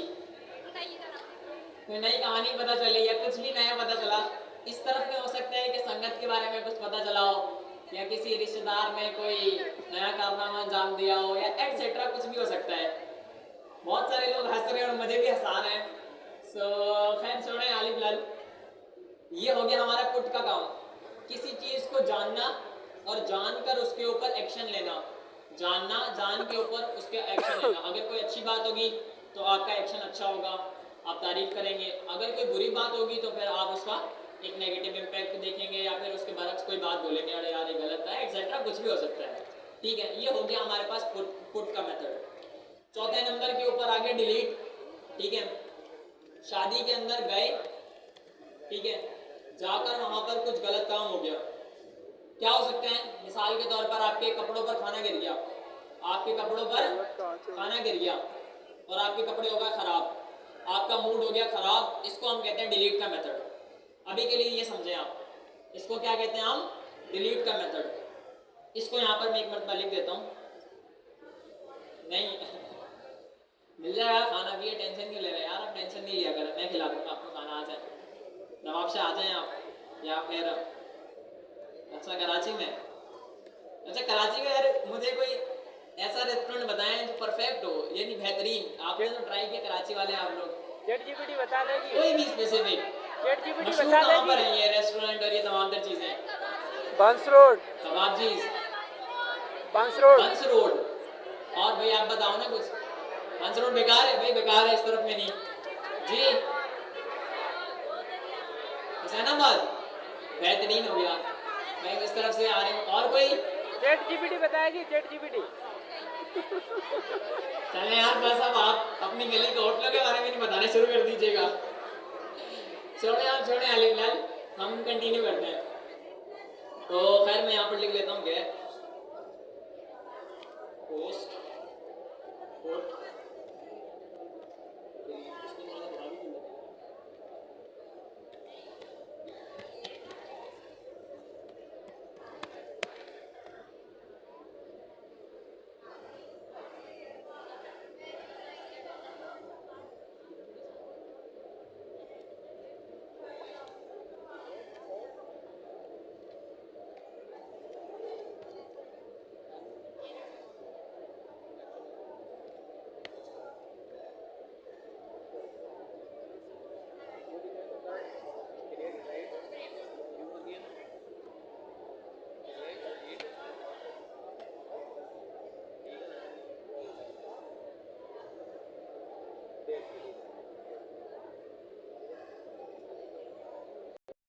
कोई नई कहानी पता चली, या कुछ भी नया पता चला। इस तरफ में हो सकता है कि संगत के बारे में कुछ पता चला हो, या किसी रिश्तेदार में कोई नया कारनामा अंजाम दिया हो, या एटसेट्रा, कुछ भी हो सकता है। बहुत सारे लोग हंस रहे हैं और मुझे भी हंसा रहे हैं, सो खैर छोड़े, आलिफ लाल। ये हो गया हमारा पुट का काम, किसी चीज को जानना और जानकर उसके ऊपर एक्शन लेना, जानना, जान के ऊपर उसके एक्शन लेना। अगर कोई अच्छी बात होगी तो आपका एक्शन अच्छा होगा, आप तारीफ करेंगे। अगर कोई बुरी बात होगी तो फिर आप उसका एक नेगेटिव इम्पैक्ट देखेंगे, या फिर उसके बरक्स कोई बात बोलेंगे, अरे यार ये गलत है, एक्सेट्रा, कुछ भी हो सकता है, ठीक है। ये हो गया हमारे पास पुट का मेथड। चौथे नंबर के ऊपर आगे डिलीट, ठीक है। शादी के अंदर गए, ठीक है, जाकर वहां पर कुछ गलत काम हो गया, क्या हो सकता है, मिसाल के तौर पर आपके कपड़ों पर खाना गिर गया, आपके कपड़ों पर खाना गिर गया और आपके कपड़े हो गए खराब, आपका मूड हो गया खराब, इसको हम कहते हैं डिलीट का मेथड। अभी के लिए ये समझें आप, इसको क्या कहते हैं हम, डिलीट का मेथड। इसको यहाँ पर मैं एक मरतबा लिख देता हूँ, नहीं मिल जाएगा खाना भी, टेंशन क्यों ले रहे हैं यार, आप टेंशन नहीं लिया करें, मैं खिला दूंगा आपको खाना, आ जाए नवाब से आ जाएं आप, या फिर अच्छा कराची में, अच्छा कराची में यार मुझे कोई ऐसा रेस्टोरेंट बताएं जो परफेक्ट हो, यानी बेहतरीन। आपने तो ट्राई किया कराची वाले आप लोग, ChatGPT बता देगी, कोई भी स्पेसिफिक, ChatGPT मशहूर बता कहाँ पर देगी। है ये रेस्टोरेंट और ये तमाम तर चीजें, बंस रोड, कबाबजीज, बंस रोड। बंस रोड। और भाई आप बताओ ना कुछ, बंस रोड बेकार है भाई, बेकार है, इस तरफ में नहीं जी। हुसैनाबाद बेहतरीन हो गया, मैं इस तरफ से आ रही हूँ। और कोई, ChatGPT बताएगी, ChatGPT। चले यार बस, अब आप अपनी गली के होटलों के बारे में नहीं बताने शुरू कर दीजिएगा। छोड़े आप, छोड़े आलिफ लाल, हम कंटिन्यू करते हैं। तो खैर मैं यहाँ पर लिख लेता हूँ गैप, पोस्ट, पुट,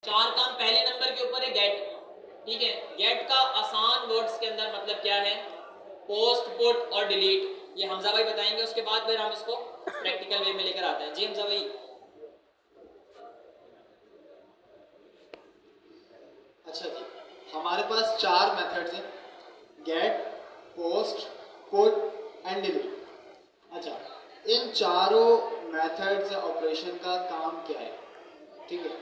चार काम पहले नंबर के ऊपर है गेट, ठीक है। गेट का आसान वर्ड्स के अंदर मतलब क्या है, पोस्ट, पुट और डिलीट। ये हमजा भाई बताएंगे, उसके बाद फिर हम इसको प्रैक्टिकल वे में लेकर आते हैं। जी हमजा भाई। अच्छा जी, हमारे पास चार मेथड्स हैं, get, post, put and delete. अच्छा, इन चारों मेथड्स ऑपरेशन का काम क्या है, ठीक है।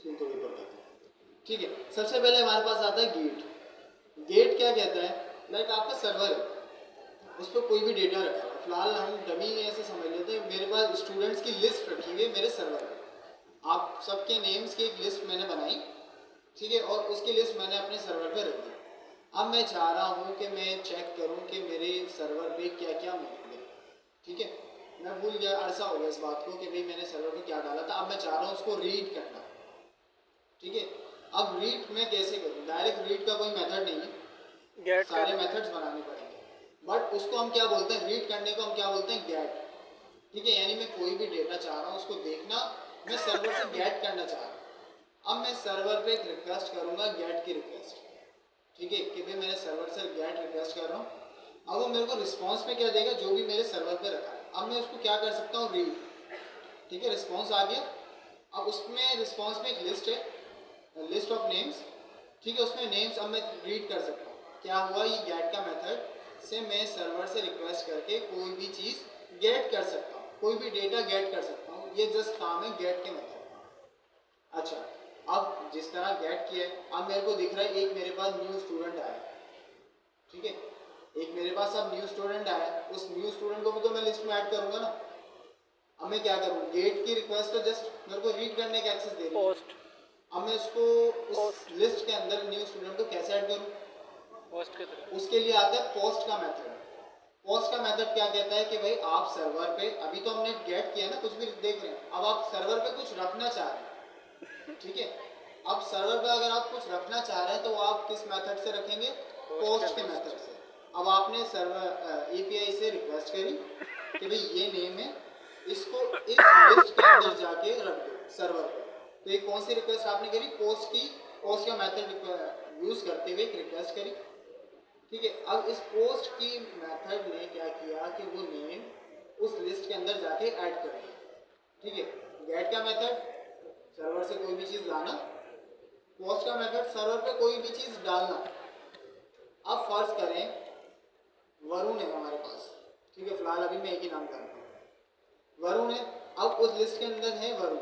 स्क्रीन थोड़ी ऊपर करते हैं। ठीक है, सबसे पहले हमारे पास आता है गेट। गेट क्या कहता है? लाइक आपका सर्वर है, उस पर कोई भी डेटा रखा है। फिलहाल हम डमी ऐसे समझ लेते हैं, मेरे पास स्टूडेंट्स की लिस्ट रखी हुई है मेरे सर्वर पे। आप सबके नेम्स की एक लिस्ट मैंने बनाई, ठीक है, और उसकी लिस्ट मैंने अपने सर्वर पे रख दी। अब मैं चाह रहा हूँ कि मैं चेक करूँ कि मेरे सर्वर पे क्या क्या मौजूद है। ठीक है, मैं भूल गया, अरसा हो गया इस बात को कि भाई मैंने सर्वर पे क्या डाला था। अब मैं चाह रहा हूँ उसको रीड करना। ठीक है, अब रीड मैं कैसे करूँ? डायरेक्ट रीड का कोई मेथड नहीं है, गेट सारे कर मेथड्स बनाने पड़ेंगे। बट उसको हम क्या बोलते हैं? रीड करने को हम क्या बोलते हैं? गेट। ठीक है, यानी मैं कोई भी डेटा चाह रहा हूँ उसको देखना, मैं सर्वर से गेट करना चाह रहा हूँ। अब मैं सर्वर पे एक रिक्वेस्ट करूँगा, गेट की रिक्वेस्ट। ठीक है, कि भाई मैंने सर्वर से गेट रिक्वेस्ट कर रहा हूँ। अब वो मेरे को रिस्पॉन्स में क्या देगा? जो भी मेरे सर्वर पे रखा है। अब मैं उसको क्या कर सकता हूँ? रीड। ठीक है, रिस्पॉन्स आ गया। अब उसमें रिस्पॉन्स में एक लिस्ट है, लिस्ट ऑफ नेम्स। ठीक है, उसमें नेम्स अब मैं रीड कर सकता हूँ। क्या हुआ? ये गेट का मेथड से मैं सर्वर से रिक्वेस्ट करके कोई भी चीज़ गेट कर सकता हूँ, कोई भी डेटा गेट कर सकता हूँ। ये जस्ट काम है गेट के मेथड। अच्छा, अब जिस तरह गेट किया है, अब मेरे को दिख रहा है एक मेरे पास न्यू स्टूडेंट आया। ठीक है, एक मेरे पास अब न्यू स्टूडेंट आया, उस न्यू स्टूडेंट को भी तो मैं लिस्ट में ऐड करूंगा ना। अब मैं क्या करूँ? गेट की रिक्वेस्ट तो जस्ट मेरे को रीड करने का एक्सेस दे रही है। पोस्ट अब मैं उसको उस लिस्ट के अंदर न्यू स्टूडेंट को कैसे ऐड करूँ? पोस्ट के थ्रू उसके लिए आता है पोस्ट का मेथड। पोस्ट का मेथड क्या कहता है कि भाई आप सर्वर पे, अभी तो हमने गेट किया ना, कुछ भी देख रहे हैं, अब आप सर्वर पे कुछ रखना चाह रहे हैं। ठीक है, अब सर्वर पे अगर आप कुछ रखना चाह रहे हैं तो आप किस मेथड से रखेंगे? पोस्ट के मेथड से। अब आपने सर्वर एपीआई से रिक्वेस्ट करी कि भाई ये नेम है, इसको इस लिस्ट के अंदर जाके रख दो सर्वर पे। तो ये कौन सी रिक्वेस्ट आपने करी? पोस्ट की। पोस्ट का मेथड यूज करते हुए एक रिक्वेस्ट करी। ठीक है, अब इस पोस्ट की मेथड ने क्या किया कि वो नेम उस लिस्ट के अंदर जाके ऐड कर दिया। ठीक है, गेट का मेथड सर्वर से कोई भी चीज़ लाना, पोस्ट का मेथड सर्वर पे कोई भी चीज़ डालना। अब फर्ज करें वरुण है हमारे पास। ठीक है, फिलहाल अभी मैं एक ही नाम कर रहा हूँ, वरुण है। अब उस लिस्ट के अंदर है वरुण।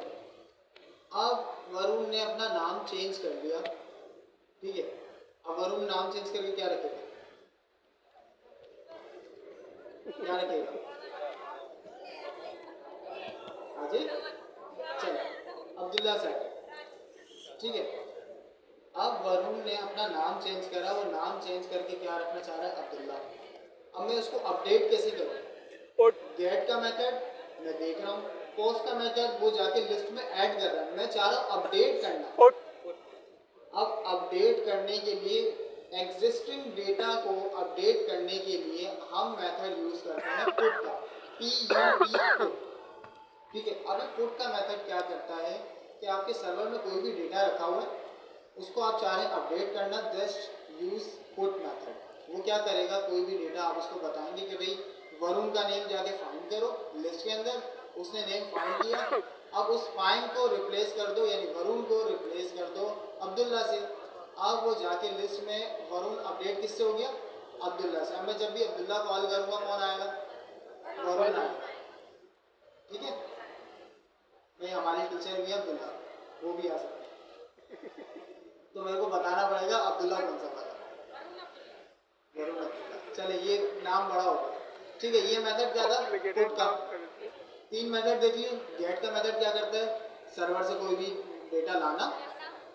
अब वरुण ने अपना नाम चेंज कर लिया। ठीक है, अब वरुण नाम चेंज करके क्या रखेगा? क्या रखेगा? हाजी चलो, अब्दुल्ला सैड। ठीक है, अब वरुण ने अपना नाम चेंज करा, वो नाम चेंज करके क्या रखना चाह रहा है? अब्दुल्ला। अब मैं उसको अपडेट कैसे करूँ? गेट का मेथड मैं देख रहा हूँ, पोस्ट का मेथड वो जाके लिस्ट में ऐड कर रहा है, मैं चाह रहा हूँ अपडेट करना। अब अपडेट करने के लिए, एग्जिस्टिंग डेटा को अपडेट करने के लिए हम मेथड यूज करते हैं पुट का, PUT पुट। ठीक है, अब पुट का मेथड क्या करता है कि आपके सर्वर में कोई भी डेटा रखा हुआ है, उसको आप चाह रहे हैं अपडेट करना, जस्ट यूज पुट मेथड। वो क्या करेगा? कोई भी डेटा आप उसको बताएंगे कि भाई वरुण का नेम जाके फाइंड करो लिस्ट के अंदर, उसने नेम फाइंड किया। अब उस फाइंड को रिप्लेस कर दो, यानी वरुण को रिप्लेस कर दो अब्दुल्ला से। अब वो जाके लिस्ट में वरुण अपडेट किससे हो गया? अब्दुल्ला से। अब मैं जब भी अब्दुल्ला कॉल करूंगा कौन आएगा? वरुण आएगा। ठीक है, नहीं हमारी टीचर भी है अब्दुल्ला, वो भी आ सकते हैं। तो मेरे को बताना पड़ेगा अब्दुल्ला कौन सा पता। वरुण अब्दुल्ला। चले, ये नाम बड़ा होगा। ठीक है, ये मेथड क्या था? पुट का। 3 मेथड देख लिए। गेट का मेथड क्या करता है? सर्वर से कोई भी डेटा लाना।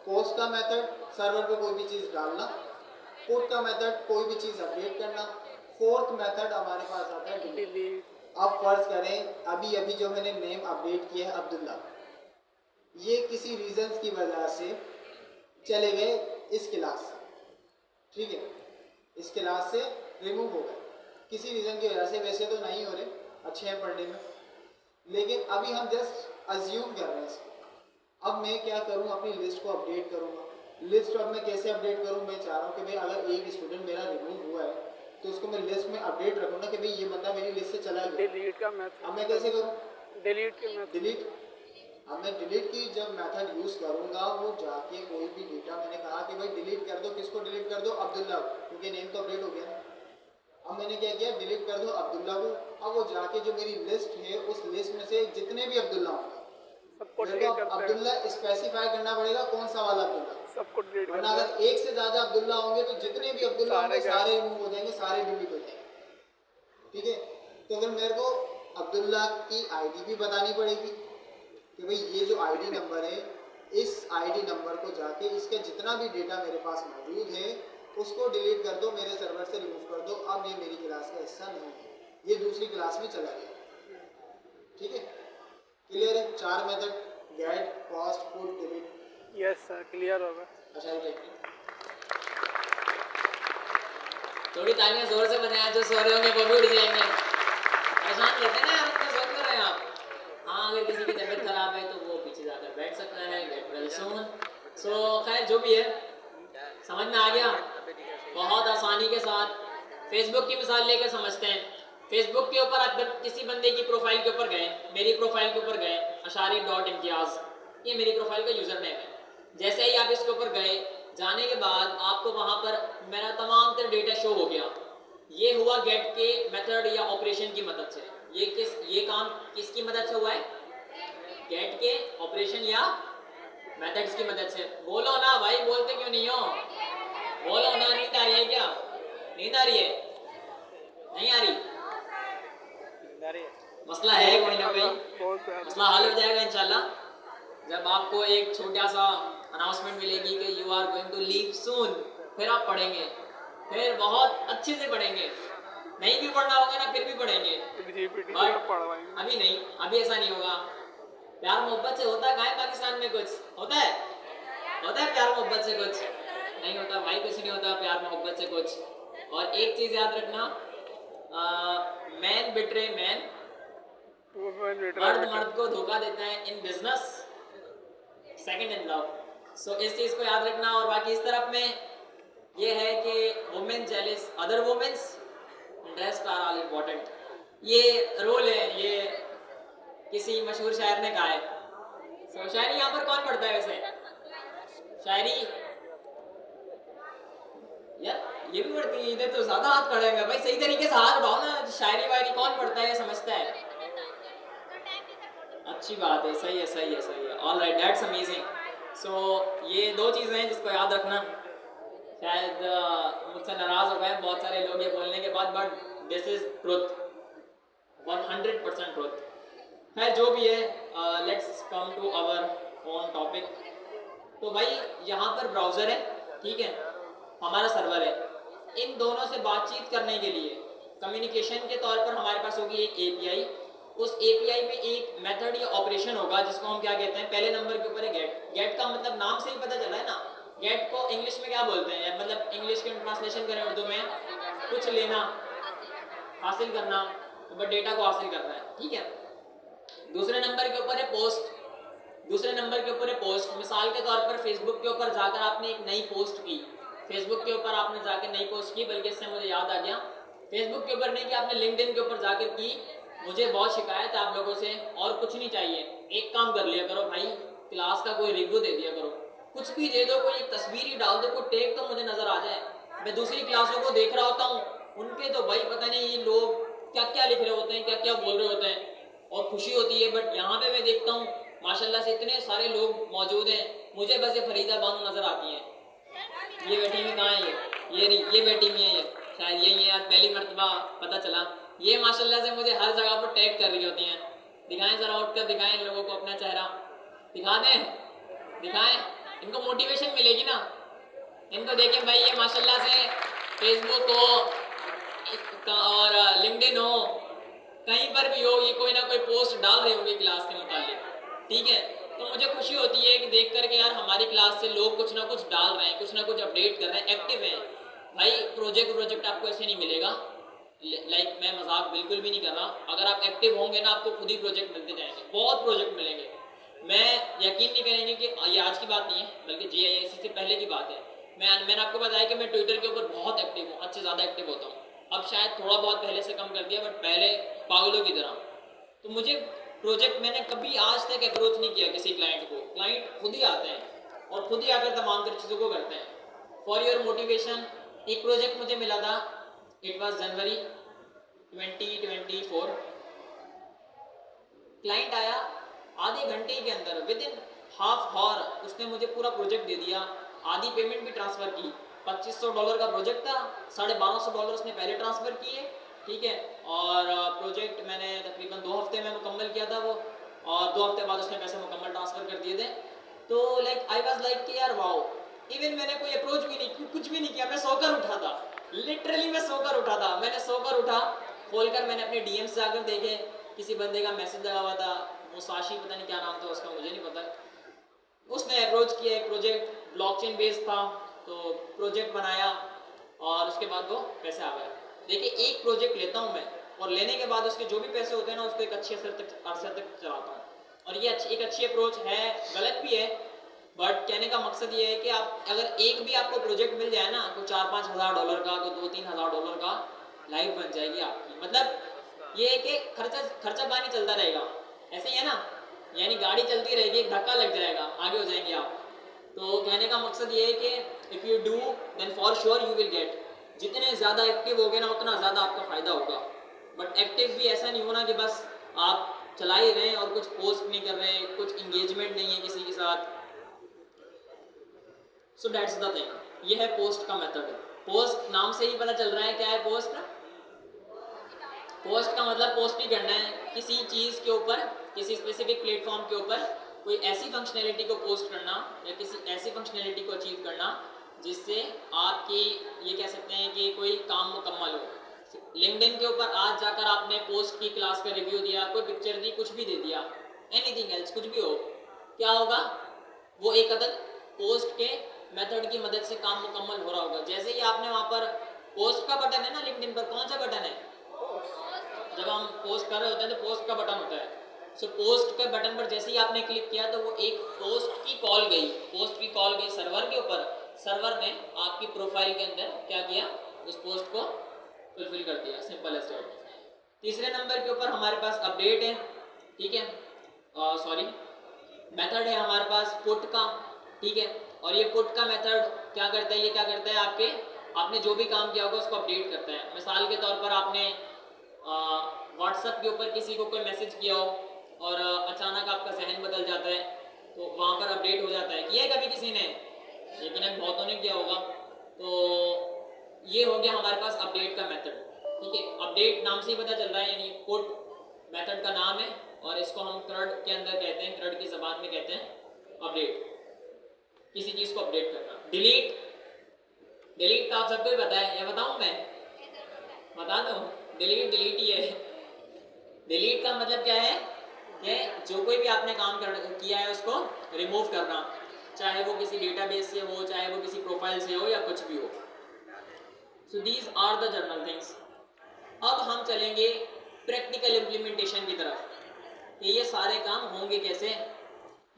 पोस्ट का मेथड सर्वर पे कोई भी चीज़ डालना। पुट का मेथड कोई भी चीज़ अपडेट करना। फोर्थ मेथड हमारे पास आता है डिलीट। अब फर्ज करें अभी अभी जो मैंने नेम अपडेट किया है अब्दुल्ला, ये किसी रीजंस की वजह से चले गए इस क्लास से। ठीक है, इस क्लास से रिमूव हो गए किसी रीज़न की वजह से। वैसे तो नहीं हो रहे, अच्छे हैं पढ़ने में, लेकिन अभी हम जस्ट अज्यूम कर रहे हैं इसको। अब मैं क्या करूं? अपनी लिस्ट को अपडेट करूंगा। लिस्ट अब मैं कैसे अपडेट करूं? मैं चाह रहा हूं कि भाई अगर एक स्टूडेंट मेरा रिमूव हुआ है तो उसको मैं लिस्ट में अपडेट रखूंगा कि भाई ये बंदा मेरी लिस्ट से चला गया। डिलीट का मेथड। अब मैं कैसे करूं? डिलीट के मेथड। डिलीट। अब मैं डिलीट की जब मेथड यूज करूंगा, वो जाके कोई भी डेटा, मैंने कहा कि भाई डिलीट कर दो, किसको डिलीट कर दो? अब्दुल्ला, क्योंकि नेम तो अपडेट हो गया ना। अब मैंने क्या किया? डिलीट कर दो अब्दुल्ला को। अब वो जाके जो मेरी लिस्ट है उस लिस्ट में से जितने भी अब्दुल्ला होंगे सबको मेरे डिलीट को करते हैं, अब्दुल्ला स्पेसिफाई करना पड़ेगा कौन सा वाला अब्दुल्ला, सबको डिलीट वरना करते हैं। अगर एक से ज्यादा अब्दुल्ला होंगे तो जितने भी अब्दुल्ला सारे होंगे क्या? सारे रिमूव हो जाएंगे, सारे डिलीट हो जाएंगे। ठीक है, तो फिर मेरे को अब्दुल्ला की आईडी भी बतानी पड़ेगी कि भाई ये जो आईडी नंबर है, इस आईडी नंबर को जाके इसका जितना भी डेटा मेरे पास मौजूद है उसको डिलीट कर दो, मेरे सर्वर से रिमूव कर दो, अब ये मेरी क्लास का हिस्सा नहीं है, ये दूसरी क्लास में चला गया। ठीक है, क्लियर है? 4 method, get, post, put, delete. Yes sir, clear होगा। अच्छा ये थोड़ी तालियां जोर से बजाएं, जो सो रहे होंगे वो भी उठ जाएंगे। परेशान करते हैं ना यार, तो सो क्यों रहे हैं आप? हाँ, अगर किसी की तबीयत खराब है तो वो पीछे जाकर बैठ सकता है, गेट वेल सून। सो खैर जो भी है, समझ में आ गया? बहुत आसानी के साथ फेसबुक की मिसाल लेकर समझते हैं। फेसबुक के ऊपर आप किसी बंदे की प्रोफाइल के ऊपर गए, मेरी प्रोफाइल के ऊपर गए, ashari.imtiaz, ये मेरी प्रोफाइल का यूजर नेम है। जैसे ही आप इसके ऊपर गए, जाने के बाद आपको वहां पर मेरा तमाम तरह डेटा शो हो गया। ये हुआ गेट के मेथड या ऑपरेशन की मदद से। ये काम किसकी मदद से हुआ है? गेट के ऑपरेशन या मेथड्स की मदद से। बोलो ना भाई, बोलते क्यों नहीं हो? बोलो ना, नींद आ रही है क्या? नींद आ रही है? नहीं आ रही? मसला है कोई ना कोई, मसला हल हो जाएगा इंशाल्लाह जब आपको एक छोटा सा अनाउंसमेंट मिलेगी कि you are going to leave soon. फिर आप पढ़ेंगे, फिर बहुत अच्छे से पढ़ेंगे। नहीं भी पढ़ना होगा ना फिर भी पढ़ेंगे, बट अभी नहीं, अभी ऐसा नहीं होगा। प्यार मोहब्बत से होता कहाँ है पाकिस्तान में? कुछ होता है? होता है प्यार मोहब्बत से? कुछ नहीं होता भाई, कुछ नहीं होता प्यार मोहब्बत से कुछ। और एक चीज याद रखना, मैन बिट्रे मैन, मर्द मर्द को धोखा देता है in business, second in love. So इस चीज को याद रखना। और बाकी इस तरफ में ये है कि women jealous other womens, interest are all important. ये रोल है, ये किसी मशहूर शायर ने कहा है। सो शायरी यहाँ पर कौन पढ़ता है वैसे? शायरी यार ये भी पढ़ती है, इधर तो ज्यादा हाथ खड़ेगा भाई, सही तरीके से हाथ उठाओ ना। शायरी वायरी कौन पढ़ता है, समझता है? अच्छी बात है, सही है सही है सही है। All right, that's amazing. So ये दो चीज़ें हैं जिसको याद रखना। शायद मुझसे नाराज हो गए बहुत सारे लोग ये बोलने के बाद, but this is truth, 100% truth. खैर जो भी है, let's come to our own topic. तो भाई यहाँ पर ब्राउज़र है, ठीक है, हमारा सर्वर है। इन दोनों से बातचीत करने के लिए कम्युनिकेशन के तौर पर हमारे पास होगी एक एपीआई। उस एपीआई में एक मेथड या ऑपरेशन होगा जिसको हम क्या कहते हैं? पहले नंबर के ऊपर है गेट। गेट का मतलब नाम से ही पता चला है ना, गेट को इंग्लिश में क्या बोलते हैं? मतलब इंग्लिश के ट्रांसलेशन करें उर्दू में, कुछ लेना, हासिल करना, डेटा को हासिल करना है, ठीक है। दूसरे नंबर के ऊपर है पोस्ट। दूसरे नंबर के ऊपर है पोस्ट। मिसाल के तौर पर फेसबुक के ऊपर जाकर आपने एक नई पोस्ट की, फेसबुक के ऊपर आपने जाकर नई पोस्ट की, बल्कि इससे मुझे याद आ गया, फेसबुक के ऊपर नहीं कि आपने लिंक्डइन के ऊपर जाकर की। मुझे बहुत शिकायत है आप लोगों से, और कुछ नहीं चाहिए, एक काम कर लिया करो भाई, क्लास का कोई रिव्यू दे दिया करो, कुछ भी दे दो, कोई तस्वीर ही डाल दो, कोई टेक तो मुझे नजर आ जाए। मैं दूसरी क्लासों को देख रहा होता हूँ, उनके तो भाई पता नहीं ये लोग क्या क्या लिख रहे होते हैं, क्या क्या बोल रहे होते हैं, और खुशी होती है। बट यहाँ पे मैं देखता हूँ माशाल्लाह से इतने सारे लोग मौजूद हैं, मुझे बस ये फरीदा बानो नजर आती हैं। ये बैठी हुई कहाँ है? ये बैठी हुई है, ये शायद यही है यार, पहली मर्तबा पता चला। ये माशाल्लाह से मुझे हर जगह पर टैग कर रही होती हैं। दिखाएं जरा, उठ कर दिखाएं इन लोगों को अपना चेहरा, दिखा दें, दिखाएं, इनको मोटिवेशन मिलेगी ना। इनको देखें भाई, ये माशाल्लाह से फेसबुक हो और लिंक्डइन हो, कहीं पर भी हो, ये कोई ना कोई पोस्ट डाल रहे होंगे क्लास के मुताबिक, ठीक है। तो मुझे खुशी होती है कि देख करके यार हमारी क्लास से लोग कुछ ना कुछ डाल रहे हैं, कुछ ना कुछ अपडेट कर रहे हैं, एक्टिव हैं। भाई प्रोजेक्ट आपको ऐसे नहीं मिलेगा, लाइक मैं मजाक बिल्कुल भी नहीं कर रहा। अगर आप एक्टिव होंगे ना, आपको खुद ही प्रोजेक्ट मिलते जाएंगे, बहुत प्रोजेक्ट मिलेंगे। मैं यकीन नहीं करेंगे कि ये आज की बात नहीं है, बल्कि GISC से पहले की बात है। मैंने आपको बताया कि मैं ट्विटर के ऊपर बहुत एक्टिव हूँ, हद से ज़्यादा एक्टिव होता हूँ। अब शायद थोड़ा बहुत पहले से कम कर दिया, बट पहले पागलों की तरह। तो मुझे प्रोजेक्ट, मैंने कभी आज तक अप्रोच नहीं किया किसी क्लाइंट को, क्लाइंट खुद ही आते हैं और खुद ही आकर तमाम तरह चीज़ों को करते हैं। फॉर योर मोटिवेशन, एक प्रोजेक्ट मुझे मिला था, इट वॉज जनवरी 2024। क्लाइंट आया, आधे घंटे के अंदर विद इन हाफ आवर उसने मुझे पूरा प्रोजेक्ट दे दिया, आधी पेमेंट भी ट्रांसफ़र की। $2500 का प्रोजेक्ट था, $1250 उसने पहले ट्रांसफ़र किए, ठीक है। और प्रोजेक्ट मैंने तकरीबन 2 हफ्ते में मुकम्मल किया था वो, और 2 हफ्ते बाद उसने पैसे मुकम्मल ट्रांसफ़र कर दिए थे। तो लाइक आई वाज लाइक कि यार वाओ, इवन मैंने कोई अप्रोच भी नहीं, कुछ भी नहीं किया, मैं सोकर उठा था, लिटरली मैं सोकर उठा था। मैंने सोकर उठा, खोलकर मैंने अपने डीएम्स जाकर देखे, किसी बंदे का मैसेज लगा हुआ था, मुसाशी पता नहीं क्या नाम था उसका, मुझे नहीं पता। उसने अप्रोच किया, एक प्रोजेक्ट ब्लॉकचेन बेस्ड था, तो प्रोजेक्ट बनाया और उसके बाद वो पैसे आ गए। देखिए एक प्रोजेक्ट लेता हूँ मैं, और लेने के बाद उसके जो भी पैसे होते हैं ना, उसको एक अच्छे अरसे तक चलाता हूँ। और ये एक अच्छी अप्रोच है, गलत भी है, बट कहने का मकसद ये है कि आप अगर एक भी आपको प्रोजेक्ट मिल जाए ना, कोई $4-5 हज़ार का, कोई $2-3 हज़ार का, लाइफ बन जाएगी आपकी। मतलब ये है कि खर्चा पानी चलता रहेगा, ऐसे ही है ना, यानी गाड़ी चलती रहेगी, एक धक्का लग जाएगा, आगे हो जाएंगे आप। तो कहने का मकसद ये है कि if you do then for sure you will get. जितने ज़्यादा एक्टिव होगे ना, उतना ज़्यादा आपका फ़ायदा होगा। बट एक्टिव भी ऐसा नहीं होना कि बस आप चला ही रहे हैं और कुछ पोस्ट नहीं कर रहे, कुछ इंगेजमेंट नहीं है किसी के साथ। सो दैट्स द थिंग, ये है पोस्ट का मेथड। पोस्ट नाम से ही पता चल रहा है क्या है पोस्ट। पोस्ट का मतलब पोस्ट ही करना है, किसी चीज़ के ऊपर, किसी स्पेसिफिक प्लेटफॉर्म के ऊपर कोई ऐसी फंक्शनैलिटी को पोस्ट करना, या किसी ऐसी फंक्शनैलिटी को अचीव करना जिससे आपकी, ये कह सकते हैं कि कोई काम मुकम्मल हो। लिंक्डइन के ऊपर आज जाकर आपने पोस्ट की, क्लास का रिव्यू दिया, कोई पिक्चर दी, कुछ भी दे दिया, एनीथिंग एल्स, कुछ भी हो, क्या होगा, वो एक अदद पोस्ट के मेथड की मदद से काम मुकम्मल हो रहा होगा। जैसे ही आपने वहाँ पर पोस्ट का बटन है ना, लिंक्डइन पर कौन सा बटन है, जब हम पोस्ट कर रहे होते हैं तो पोस्ट का बटन होता है। सो पोस्ट के बटन पर जैसे ही आपने क्लिक किया तो वो एक पोस्ट की कॉल गई सर्वर के ऊपर। सर्वर ने आपकी प्रोफाइल के अंदर क्या किया, उस पोस्ट को फुलफिल कर दिया, सिंपल एज दैट। तीसरे नंबर के ऊपर हमारे पास अपडेट है, ठीक है, सॉरी मेथड है हमारे पास पुट का, ठीक है। और ये पुट का मेथड क्या करता है, ये क्या करता है, आपने जो भी काम किया होगा उसको अपडेट करता है। मिसाल के तौर पर आपने व्हाट्सएप के ऊपर किसी को कोई मैसेज किया हो और अचानक आपका जहन बदल जाता है, तो वहाँ पर अपडेट हो जाता है। किया है कभी किसी ने, लेकिन बहुतों ने किया होगा। तो ये हो गया हमारे पास अपडेट का मेथड, ठीक है। अपडेट नाम से ही पता चल रहा है, यानी पुट मेथड का नाम है, और इसको हम क्रड के अंदर कहते हैं, क्रड की ज़बान में कहते हैं अपडेट, किसी चीज़ को अपडेट करना। डिलीट का आप सबको ही पता है, या बताऊँ मैं, बता दूँ, डिलीट ही है। डिलीट का मतलब क्या है कि जो कोई भी आपने काम किया है उसको रिमूव करना, चाहे वो किसी डेटाबेस से हो, चाहे वो किसी प्रोफाइल से हो, या कुछ भी हो। So these are the general things. अब हम चलेंगे प्रैक्टिकल इम्प्लीमेंटेशन की तरफ कि ये सारे काम होंगे कैसे।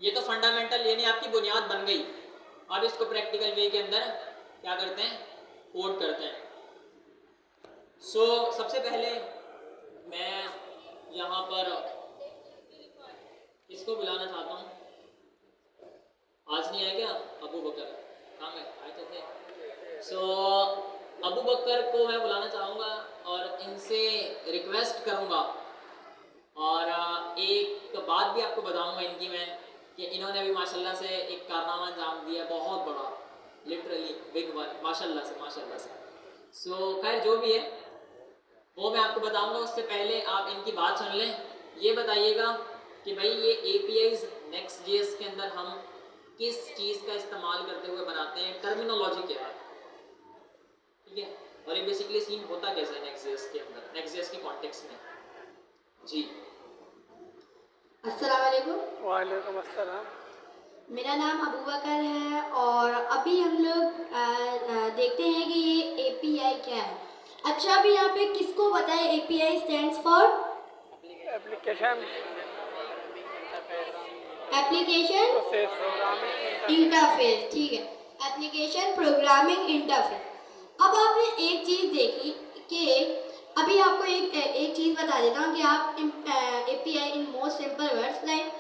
ये तो फंडामेंटल यानी आपकी बुनियाद बन गई, अब इसको प्रैक्टिकल वे के अंदर क्या करते हैं, कोड करते हैं। सो सबसे पहले मैं यहाँ पर इसको बुलाना चाहता हूँ, आज नहीं आए क्या अबू बकर, कहाँ गए, आए तो थे। सो अबू बकर को मैं बुलाना चाहूँगा और इनसे रिक्वेस्ट करूँगा, और एक बात भी आपको बताऊँगा इनकी मैं, कि इन्होंने भी माशाल्लाह से एक कारनामा अंजाम दिया, बहुत बड़ा, लिटरली बिग वन, माशाल्लाह से। सो खैर जो भी है वो मैं आपको बताऊंगा, उससे पहले आप इनकी बात सुन लें। ये बताइएगा कि भाई ये APIs Next.js के अंदर हम किस चीज़ का इस्तेमाल करते हुए बनाते हैं, टर्मिनोलॉजी क्या है, ठीक है, और ये बेसिकली सीन होता कैसे है Next.js के अंदर, Next.js के कॉन्टेक्स्ट में। जी अस्सलाम वालेकुम। वालेकुम अस्सलाम। मेरा नाम अबू बकर है, और अभी हम लोग देखते हैं कि ये API क्या है। अच्छा, अभी यहाँ पे किसको पता है API stands for application interface, ठीक है, एप्लीकेशन प्रोग्रामिंग इंटरफेस। अब आपने एक चीज़ देखी कि अभी आपको एक चीज़ बता देता हूँ कि आप API in most simple words, like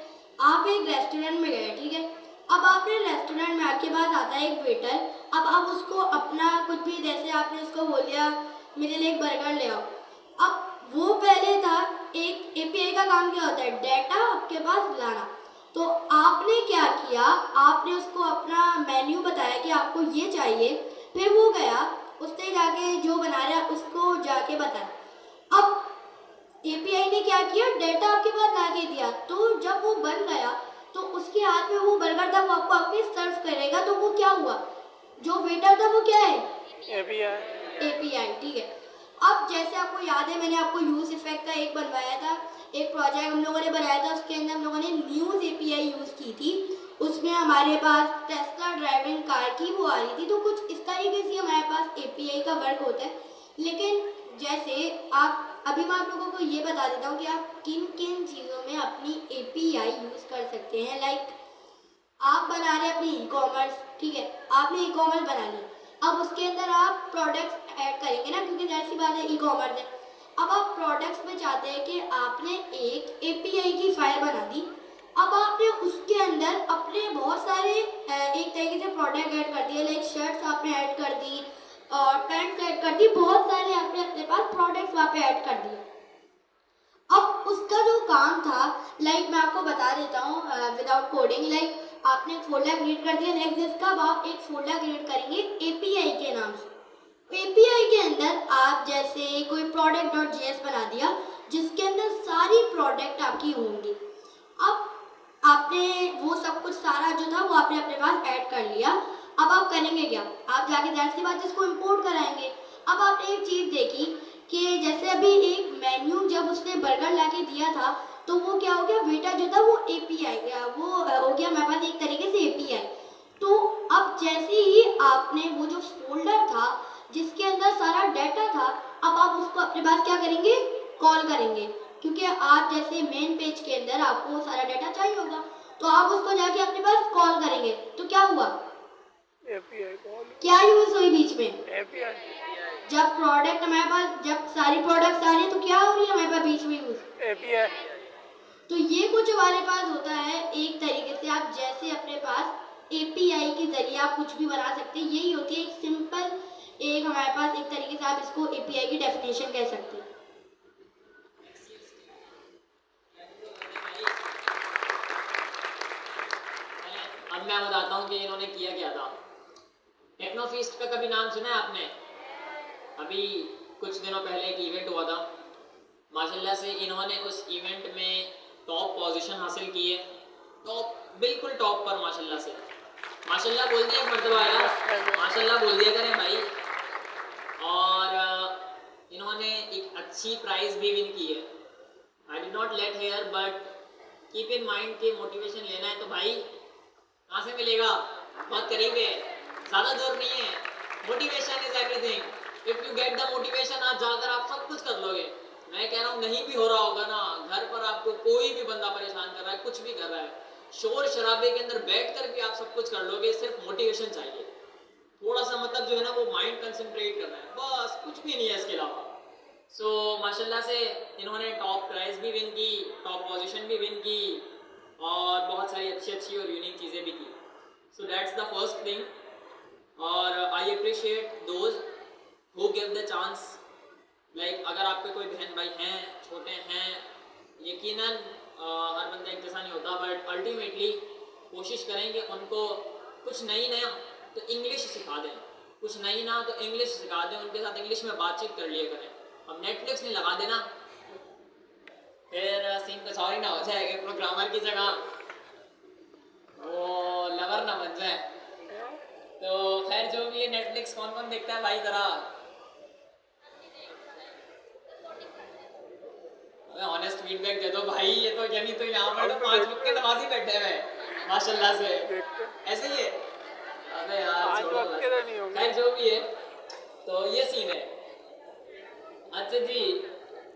आप एक रेस्टोरेंट में गए, ठीक है। अब आपने रेस्टोरेंट में आके बाद आता है एक वेटर, अब आप उसको अपना कुछ भी, जैसे आपने उसको बोल दिया मेरे लिए एक बर्गर ले आओ। अब वो पहले था, एक एपीआई का काम क्या होता है, डाटा आपके पास लाना। तो आपने क्या किया, आपने उसको अपना मेन्यू बताया कि आपको ये चाहिए, फिर वो गया उससे जाके जो बना रहा है उसको जाके बताया। अब एपीआई ने क्या किया, डेटा आपके पास ला के दिया, तो जब वो बन गया तो उसके हाथ में वो बर्गर था, वो आपको आपके सर्व करेगा। तो वो क्या हुआ, जो वेटर था वो क्या है, एपीआई, ठीक है। अब जैसे आपको याद है, मैंने आपको यूज इफेक्ट का एक बनवाया था, एक प्रोजेक्ट हम लोगों ने बनाया था, उसके अंदर हम लोगों ने न्यूज एपीआई यूज की थी। उसमें हमारे पास टेस्ला ड्राइविंग कार की वो आ रही थी। तो कुछ इस तरीके से हमारे पास एपीआई का वर्क होता है। लेकिन जैसे आप, अभी मैं आप लोगों को ये बता देता हूँ कि आप किन किन चीज़ों में अपनी एपीआई यूज कर सकते हैं। लाइक आप बना रहे हैं अपनी ई कॉमर्स, ठीक है, आपने ई कॉमर्स बना ली, अब उसके अंदर आप प्रोडक्ट्स ऐड करेंगे ना, क्योंकि जाहिर सी बात है ई कॉमर्स है। अब आप प्रोडक्ट्स में चाहते हैं कि आपने एक एपीआई की फाइल बना दी, अब आपने उसके अंदर अपने बहुत सारे एक तरीके से प्रोडक्ट ऐड कर दिए, लाइक शर्ट्स आपने ऐड कर दी और पैंट्स ऐड कर दी, बहुत सारे आपने अपने पास प्रोडक्ट्स वहाँ पे ऐड कर दिए। अब उसका जो काम था, लाइक मैं आपको बता देता हूँ विदाउट कोडिंग, लाइक आपने एक फोल्डर क्रिएट कर दिया, नेक्स्ट जिसका अब आप एक फोल्डर क्रिएट करेंगे एपीआई के नाम से। एपीआई के अंदर आप जैसे कोई प्रोडक्ट डॉट जेएस बना दिया, जिसके अंदर सारी प्रोडक्ट आपकी होंगी। अब आपने वो सब कुछ सारा जो था वो आपने अपने पास ऐड कर लिया। अब आप करेंगे क्या, आप जाके जाहिर सी बात इसको इंपोर्ट कराएंगे। अब आपने एक चीज़ देखी कि जैसे अभी एक मेन्यू जब उसने बर्गर ला के दिया था, तो वो क्या हो गया, वेटर जो था वो एपीआई वो हो गया हमारे पास एक तरीके से एपीआई। तो अब जैसे ही आपने वो जो फोल्डर था जिसके अंदर सारा डाटा था, अब आप उसको अपने पास क्या करेंगे, कॉल करेंगे, क्योंकि आप जैसे मेन पेज के अंदर आपको सारा डाटा चाहिए होगा, तो आप उसको जाके अपने पास कॉल करेंगे। तो क्या हुआ, एपीआई कॉल, क्या यूज हुई बीच में, एपीआई, जब प्रोडक्ट हमारे पास, जब सारी प्रोडक्ट्स आ रही है तो क्या हो रही है हमारे पास बीच में यूज। एपीआई। तो ये कुछ हमारे पास होता है एक तरीके से, आप जैसे अपने पास एपीआई के जरिए आप कुछ भी बना सकते हैं। यही होती है एक सिंपल, एक हमारे पास एक तरीके से आप इसको एपीआई की डेफिनेशन कह सकते हैं। अब मैं बताता हूँ कि इन्होंने किया क्या था। टेक्नोफीस्ट का कभी नाम सुना है आपने? अभी कुछ दिनों पहले एक इवेंट हुआ था, माशाल्लाह से इन्होंने उस इवेंट में टॉप पोजीशन हासिल की है, टॉप, बिल्कुल टॉप पर, माशाल्लाह से। माशाल्लाह बोल दिया एक मर्तबा यार, माशाल्लाह बोल दिया करें भाई। और इन्होंने एक अच्छी प्राइज भी विन की है। I did not late here, but keep in mind कि मोटिवेशन लेना है तो भाई कहाँ से मिलेगा, बहुत करीब है, ज़्यादा दूर नहीं है। Motivation is everything. If you get the motivation, आज जाकर आप सब कुछ कर लोगे। मैं कह रहा हूँ नहीं भी हो रहा होगा ना, घर पर आपको कोई भी बंदा परेशान कर रहा है, कुछ भी कर रहा है, शोर शराबे के अंदर बैठ कर भी आप सब कुछ कर लोगे। सिर्फ मोटिवेशन चाहिए, थोड़ा सा, मतलब जो है ना वो माइंड कंसंट्रेट करना है, बस, कुछ भी नहीं है इसके अलावा। सो माशाल्लाह से इन्होंने टॉप प्राइज भी विन की, टॉप पोजीशन भी विन की, और बहुत सारी अच्छी अच्छी और यूनिक चीज़ें भी की। So that's the first thing. और I appreciate those who give the chance. Like अगर आपके कोई बहन भाई हैं, छोटे हैं, यकीनन हर बंदा एक जैसा नहीं होता, बट अल्टीमेटली कोशिश करें कि उनको कुछ नई नया तो इंग्लिश सिखा दें, कुछ नई ना तो इंग्लिश सिखा दें, उनके साथ इंग्लिश में बातचीत कर लिया करें। अब नेटफ्लिक्स नहीं लगा देना, फिर सीन कुछ और ही ना हो जाए कि प्रोग्रामर की जगह वो लवर ना बन जाए। तो खैर जो भी है, नेटफ्लिक्स कौन कौन देखता है भाई, जरा ऑनेस्ट फीडबैक दे दो भाई। ये तो यानी तो यहाँ पर तो 5 वक्त के नमाजी बैठे हुए हैं माशाल्लाह से, ऐसे ही है। अबे यार छोड़ो, खैर जो भी है, तो ये सीन है। अच्छा जी,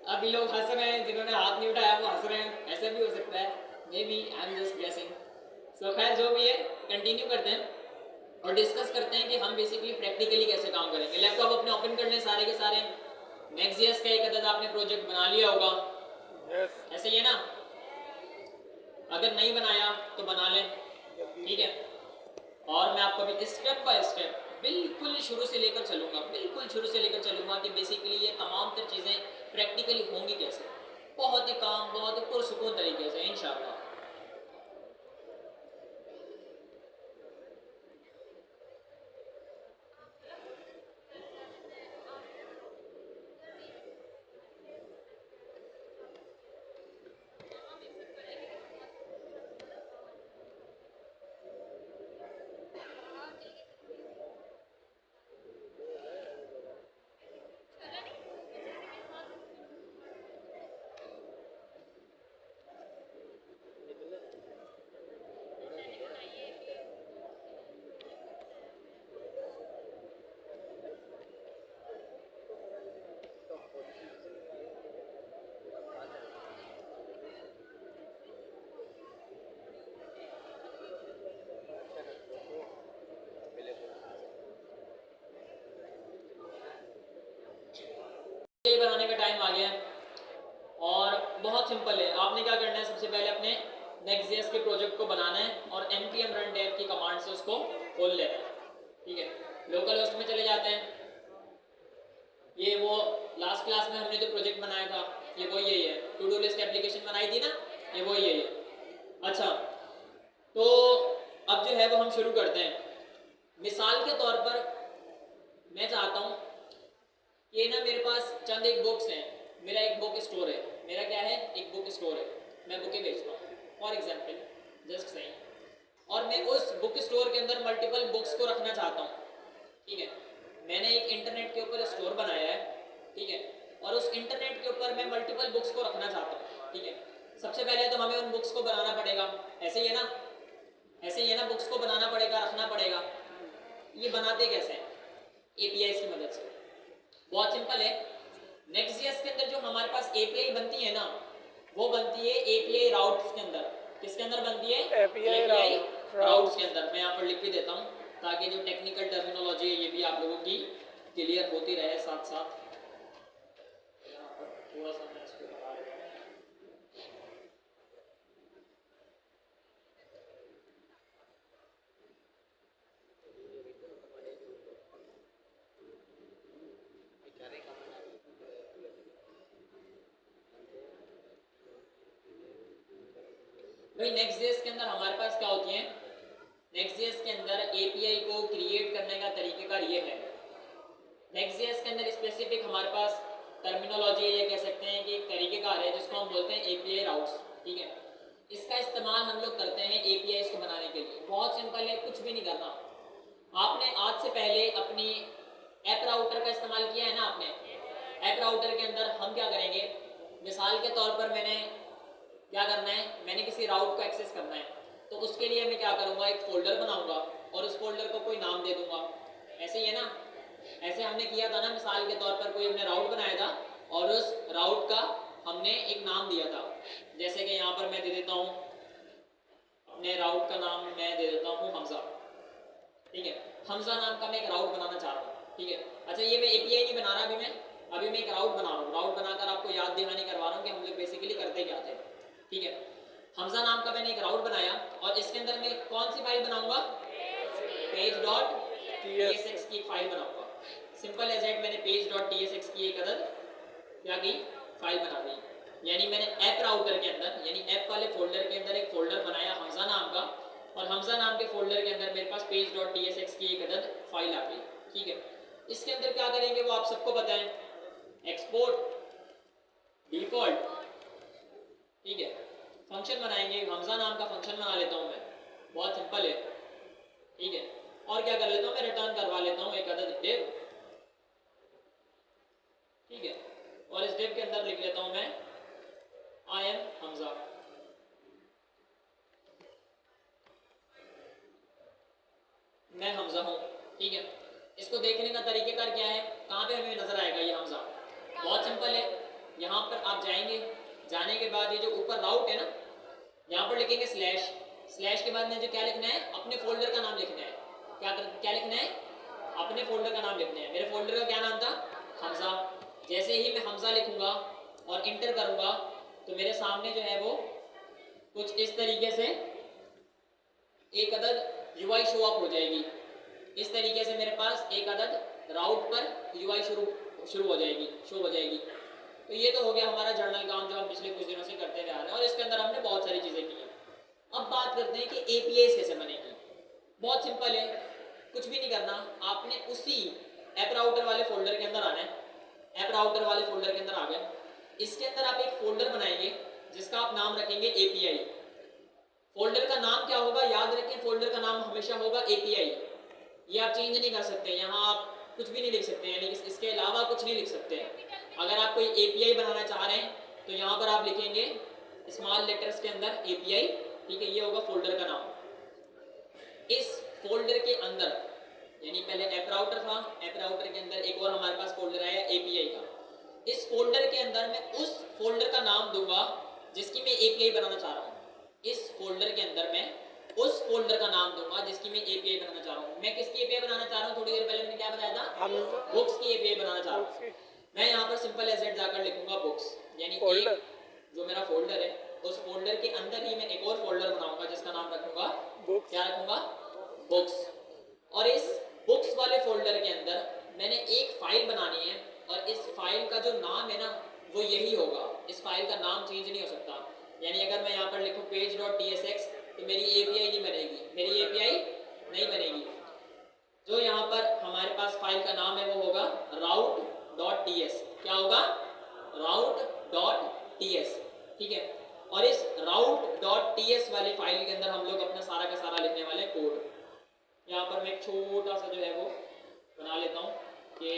अभी लोग हंस रहे हैं, जिन्होंने हाथ नहीं उठाया वो हंस रहे हैं, ऐसा भी हो सकता है, maybe I am just guessing. So खैर जो भी है, कंटिन्यू करते हैं और डिस्कस करते हैं कि हम बेसिकली प्रैक्टिकली कैसे काम करेंगे। लैपटॉप अपने ओपन कर लें सारे के सारे। नेक्स्ट.js का एक अदद आपने प्रोजेक्ट बना लिया होगा, ऐसे ही है ना? अगर नहीं बनाया तो बना लें, ठीक है। और मैं आपको अभी स्टेप बाय स्टेप बिल्कुल शुरू से लेकर चलूँगा, बिल्कुल शुरू से लेकर चलूँगा कि बेसिकली ये तमाम तर चीज़ें प्रैक्टिकली होंगी कैसे, बहुत ही काम, बहुत ही पुरसुकून तरीके से इंशाअल्लाह। ये बनाने का टाइम आ गया है और बहुत सिंपल है। आपने क्या करना है, सबसे पहले अपने नेक्स्ट.js के प्रोजेक्ट को बनाना है और npm run dev की कमांड से उसको खोल लेना है। ठीक है, लोकल होस्ट में चले जाते हैं। ये वो लास्ट क्लास में हमने जो प्रोजेक्ट बनाया था ये वो यही है, टू डू लिस्ट एप्लीकेशन बनाई थी ना, ये वो यही है। अच्छा, तो अब जो है वो हम शुरू करते हैं। मिसाल के तौर पर मैं चाहता हूँ ये ना मेरे पास चंद एक बुक्स हैं, मेरा एक बुक स्टोर है, मेरा क्या है, एक बुक स्टोर है, मैं बुकें बेचता हूँ फॉर एग्जांपल, जस्ट सही। और मैं उस बुक स्टोर के अंदर मल्टीपल बुक्स को रखना चाहता हूँ। ठीक है, मैंने एक इंटरनेट के ऊपर स्टोर बनाया है। ठीक है, और उस इंटरनेट के ऊपर मैं मल्टीपल बुक्स को रखना चाहता हूँ। ठीक है, सबसे पहले तो हमें उन बुक्स को बनाना पड़ेगा, ऐसे ही है ना, ऐसे ही है ना, बुक्स को बनाना पड़ेगा, रखना पड़ेगा। ये बनाते कैसे हैं, APIs की मदद से। बहुत सिंपल है। नेक्स्ट.js के अंदर जो हमारे पास API बनती है ना, वो बनती है API राउट्स के अंदर। किसके अंदर बनती है, API राउट्स के अंदर। मैं यहाँ पर लिख भी देता हूँ ताकि जो टेक्निकल टर्मिनोलॉजी है ये भी आप लोगों की क्लियर होती रहे साथ साथ। यहाँ पर थोड़ा सा मैं इसको बता देता हूँ। भाई नेक्स्ट.js के अंदर हमारे पास क्या होती है, नेक्स्ट.js के अंदर API को क्रिएट करने का तरीकेकार ये है। नेक्स्ट.js के अंदर स्पेसिफिक हमारे पास टर्मिनोलॉजी ये कह सकते हैं कि एक तरीकेकार है जिसको हम बोलते हैं API राउट्स। ठीक है, इसका इस्तेमाल हम लोग करते हैं APIs को बनाने के लिए। बहुत सिंपल है, कुछ भी नहीं करना। आपने आज से पहले अपनी ऐप राउटर का इस्तेमाल किया है ना, आपने ऐप राउटर के अंदर हम क्या करेंगे, मिसाल के तौर पर मैंने क्या करना है, मैंने किसी राउट को एक्सेस करना है, तो उसके लिए मैं क्या करूँगा, एक फोल्डर बनाऊंगा और उस फोल्डर को कोई नाम दे दूंगा। ऐसे ही है ना, ऐसे हमने किया था ना, मिसाल के तौर पर कोई हमने राउट बनाया था और उस राउट का हमने एक नाम दिया था। जैसे कि यहाँ पर मैं दे देता हूँ अपने राउट का नाम, मैं दे देता हूँ हमजा। ठीक है, हमजा नाम का मैं एक राउट बनाना चाह रहा हूँ। ठीक है, अच्छा ये मैं API नहीं बना रहा, अभी मैं एक राउट बना रहा हूँ। राउट बनाकर आपको याद दहानी करवा रहा हूँ कि हम लोग बेसिकली करते क्या थे। ठीक है, हमजा नाम का मैंने एक राउट बनाया और इसके अंदर मैं कौन सी फाइल बनाऊंगा, page.tsx की फाइल बनाऊंगा। सिंपल एज एट, मैंने page.tsx की एक अदद क्या की फाइल बना दी। यानी मैंने ऐप राउटर के अंदर, यानी ऐप वाले फोल्डर के अंदर एक फोल्डर बनाया हमजा नाम का, और हमजा नाम के फोल्डर के अंदर मेरे पास page.tsx की एक अदद फाइल आ गई। ठीक है, इसके अंदर क्या करेंगे वो आप सबको पता है, एक्सपोर्ट डिफॉल्ट। ठीक है, फंक्शन बनाएंगे, हमजा नाम का फंक्शन बना लेता हूँ मैं, बहुत सिंपल है। ठीक है, और क्या कर लेता हूँ मैं, रिटर्न करवा लेता हूँ एक अदद डिव। ठीक है, और इस डिव के अंदर लिख लेता हूँ मैं आई एम हमजा। मैं हमजा हूँ। ठीक है, इसको देखने का तरीकेकार क्या है, कहाँ पे हमें नजर आएगा ये हमजा, बहुत सिंपल है। यहाँ पर आप जाएंगे, जाने के बाद ये जो ऊपर राउट है ना, यहाँ पर लिखेंगे स्लैश। स्लैश के बाद में जो क्या लिखना है, अपने फोल्डर का नाम लिखना है। क्या लिखना है, अपने फोल्डर का नाम लिखना है। मेरे फोल्डर का क्या नाम था, हमजा। जैसे ही मैं हमजा लिखूंगा और इंटर करूंगा तो मेरे सामने जो है वो कुछ इस तरीके से एक अदद UI शो अप हो जाएगी। इस तरीके से मेरे पास एक अदद राउट पर UI शुरू हो जाएगी, शो हो जाएगी। तो ये तो हो गया हमारा जर्नल काम जो हम पिछले कुछ दिनों से करते रह रहे हैं और इसके अंदर हमने बहुत सारी चीज़ें की हैं। अब बात करते हैं कि APIs कैसे बनेगी। बहुत सिंपल है, कुछ भी नहीं करना, आपने उसी ऐप राउटर वाले फोल्डर के अंदर आना है। ऐप राउटर वाले फोल्डर के अंदर आ गए, इसके अंदर आप एक फोल्डर बनाएंगे जिसका आप नाम रखेंगे API। फोल्डर का नाम क्या होगा, याद रखें, फोल्डर का नाम हमेशा होगा API। ये आप चेंज नहीं कर सकते, यहाँ आप कुछ भी नहीं लिख सकते, यानी इसके अलावा कुछ नहीं लिख सकते। अगर आप कोई API बनाना चाह रहे हैं तो यहाँ पर आप लिखेंगे स्मॉल लेटर्स के अंदर API, ठीक है, ये होगा फोल्डर का नाम। इस फोल्डर के अंदर, यानी पहले ऐप राउटर था, ऐप राउटर के अंदर एक और हमारे पास फोल्डर आया API का। इस फोल्डर के अंदर मैं उस फोल्डर का नाम दूंगा जिसकी मैं API बनाना चाह रहा हूँ। इस फोल्डर के अंदर मैं उस फोल्डर का नाम दूंगा जिसकी मैं API बनाना चाह रहा हूँ। मैं किसकी API बनाना चाह रहा हूँ, थोड़ी देर पहले मैंने क्या बताया था, बुक्स की API बनाना चाह रहा हूँ। मैं यहाँ पर सिंपल एज इट जाकर लिखूंगा बुक्स, यानी एक जो मेरा फोल्डर है उस फोल्डर के अंदर ही मैं एक और फोल्डर बनाऊंगा जिसका नाम रखूंगा बुक्स। क्या रखूंगा, बुक्स। और इस बुक्स वाले फोल्डर के अंदर मैंने एक फाइल बनानी है और इस फाइल का जो नाम है ना वो यही होगा, इस फाइल का नाम चेंज नहीं हो सकता। यानी अगर मैं यहाँ पर लिखूँ page.tsx तो मेरी API नहीं बनेगी, मेरी API नहीं बनेगी। जो यहाँ पर हमारे पास फाइल का नाम है वो होगा route.ts। क्या होगा, route.ts, ठीक है। और इस route.ts वाली फाइल के अंदर हम लोग अपना सारा का सारा लिखने वाले कोड। यहाँ पर मैं एक छोटा सा जो है वो बना लेता हूँ कि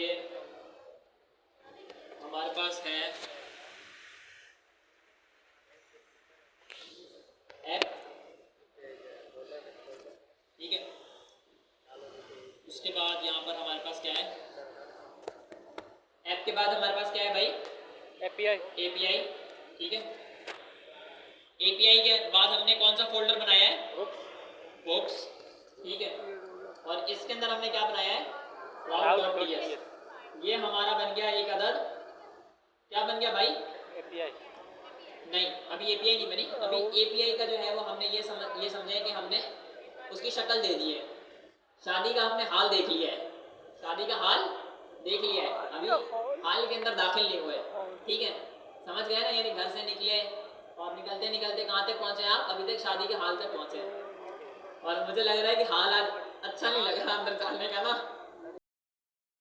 हमारे पास है ऐप, ठीक है। उसके बाद यहाँ पर हमारे पास क्या है, ऐप के बाद हमारे पास क्या है भाई, API, ठीक है। API के बाद हमने कौन सा फोल्डर बनाया है, बुक्स, ठीक है। और इसके अंदर हमने क्या बनाया है, route.ts। ये हमारा बन गया एक अदद, क्या बन गया भाई, API। नहीं, अभी API नहीं बनी, अभी API का जो है वो हमने ये समझा है कि हमने उसकी शक्ल दे दी है, शादी का हमने हाल देख लिया है, शादी का हाल देख लिया है, अभी हाल के अंदर दाखिल नहीं हुए, ठीक है, समझ गए ना। यानी घर से निकले और निकलते निकलते कहाँ तक पहुँचे आप, अभी तक शादी के हाल तक पहुँचे। और मुझे लग रहा है कि हाल आज अच्छा नहीं लग रहा अंदर जाने का ना,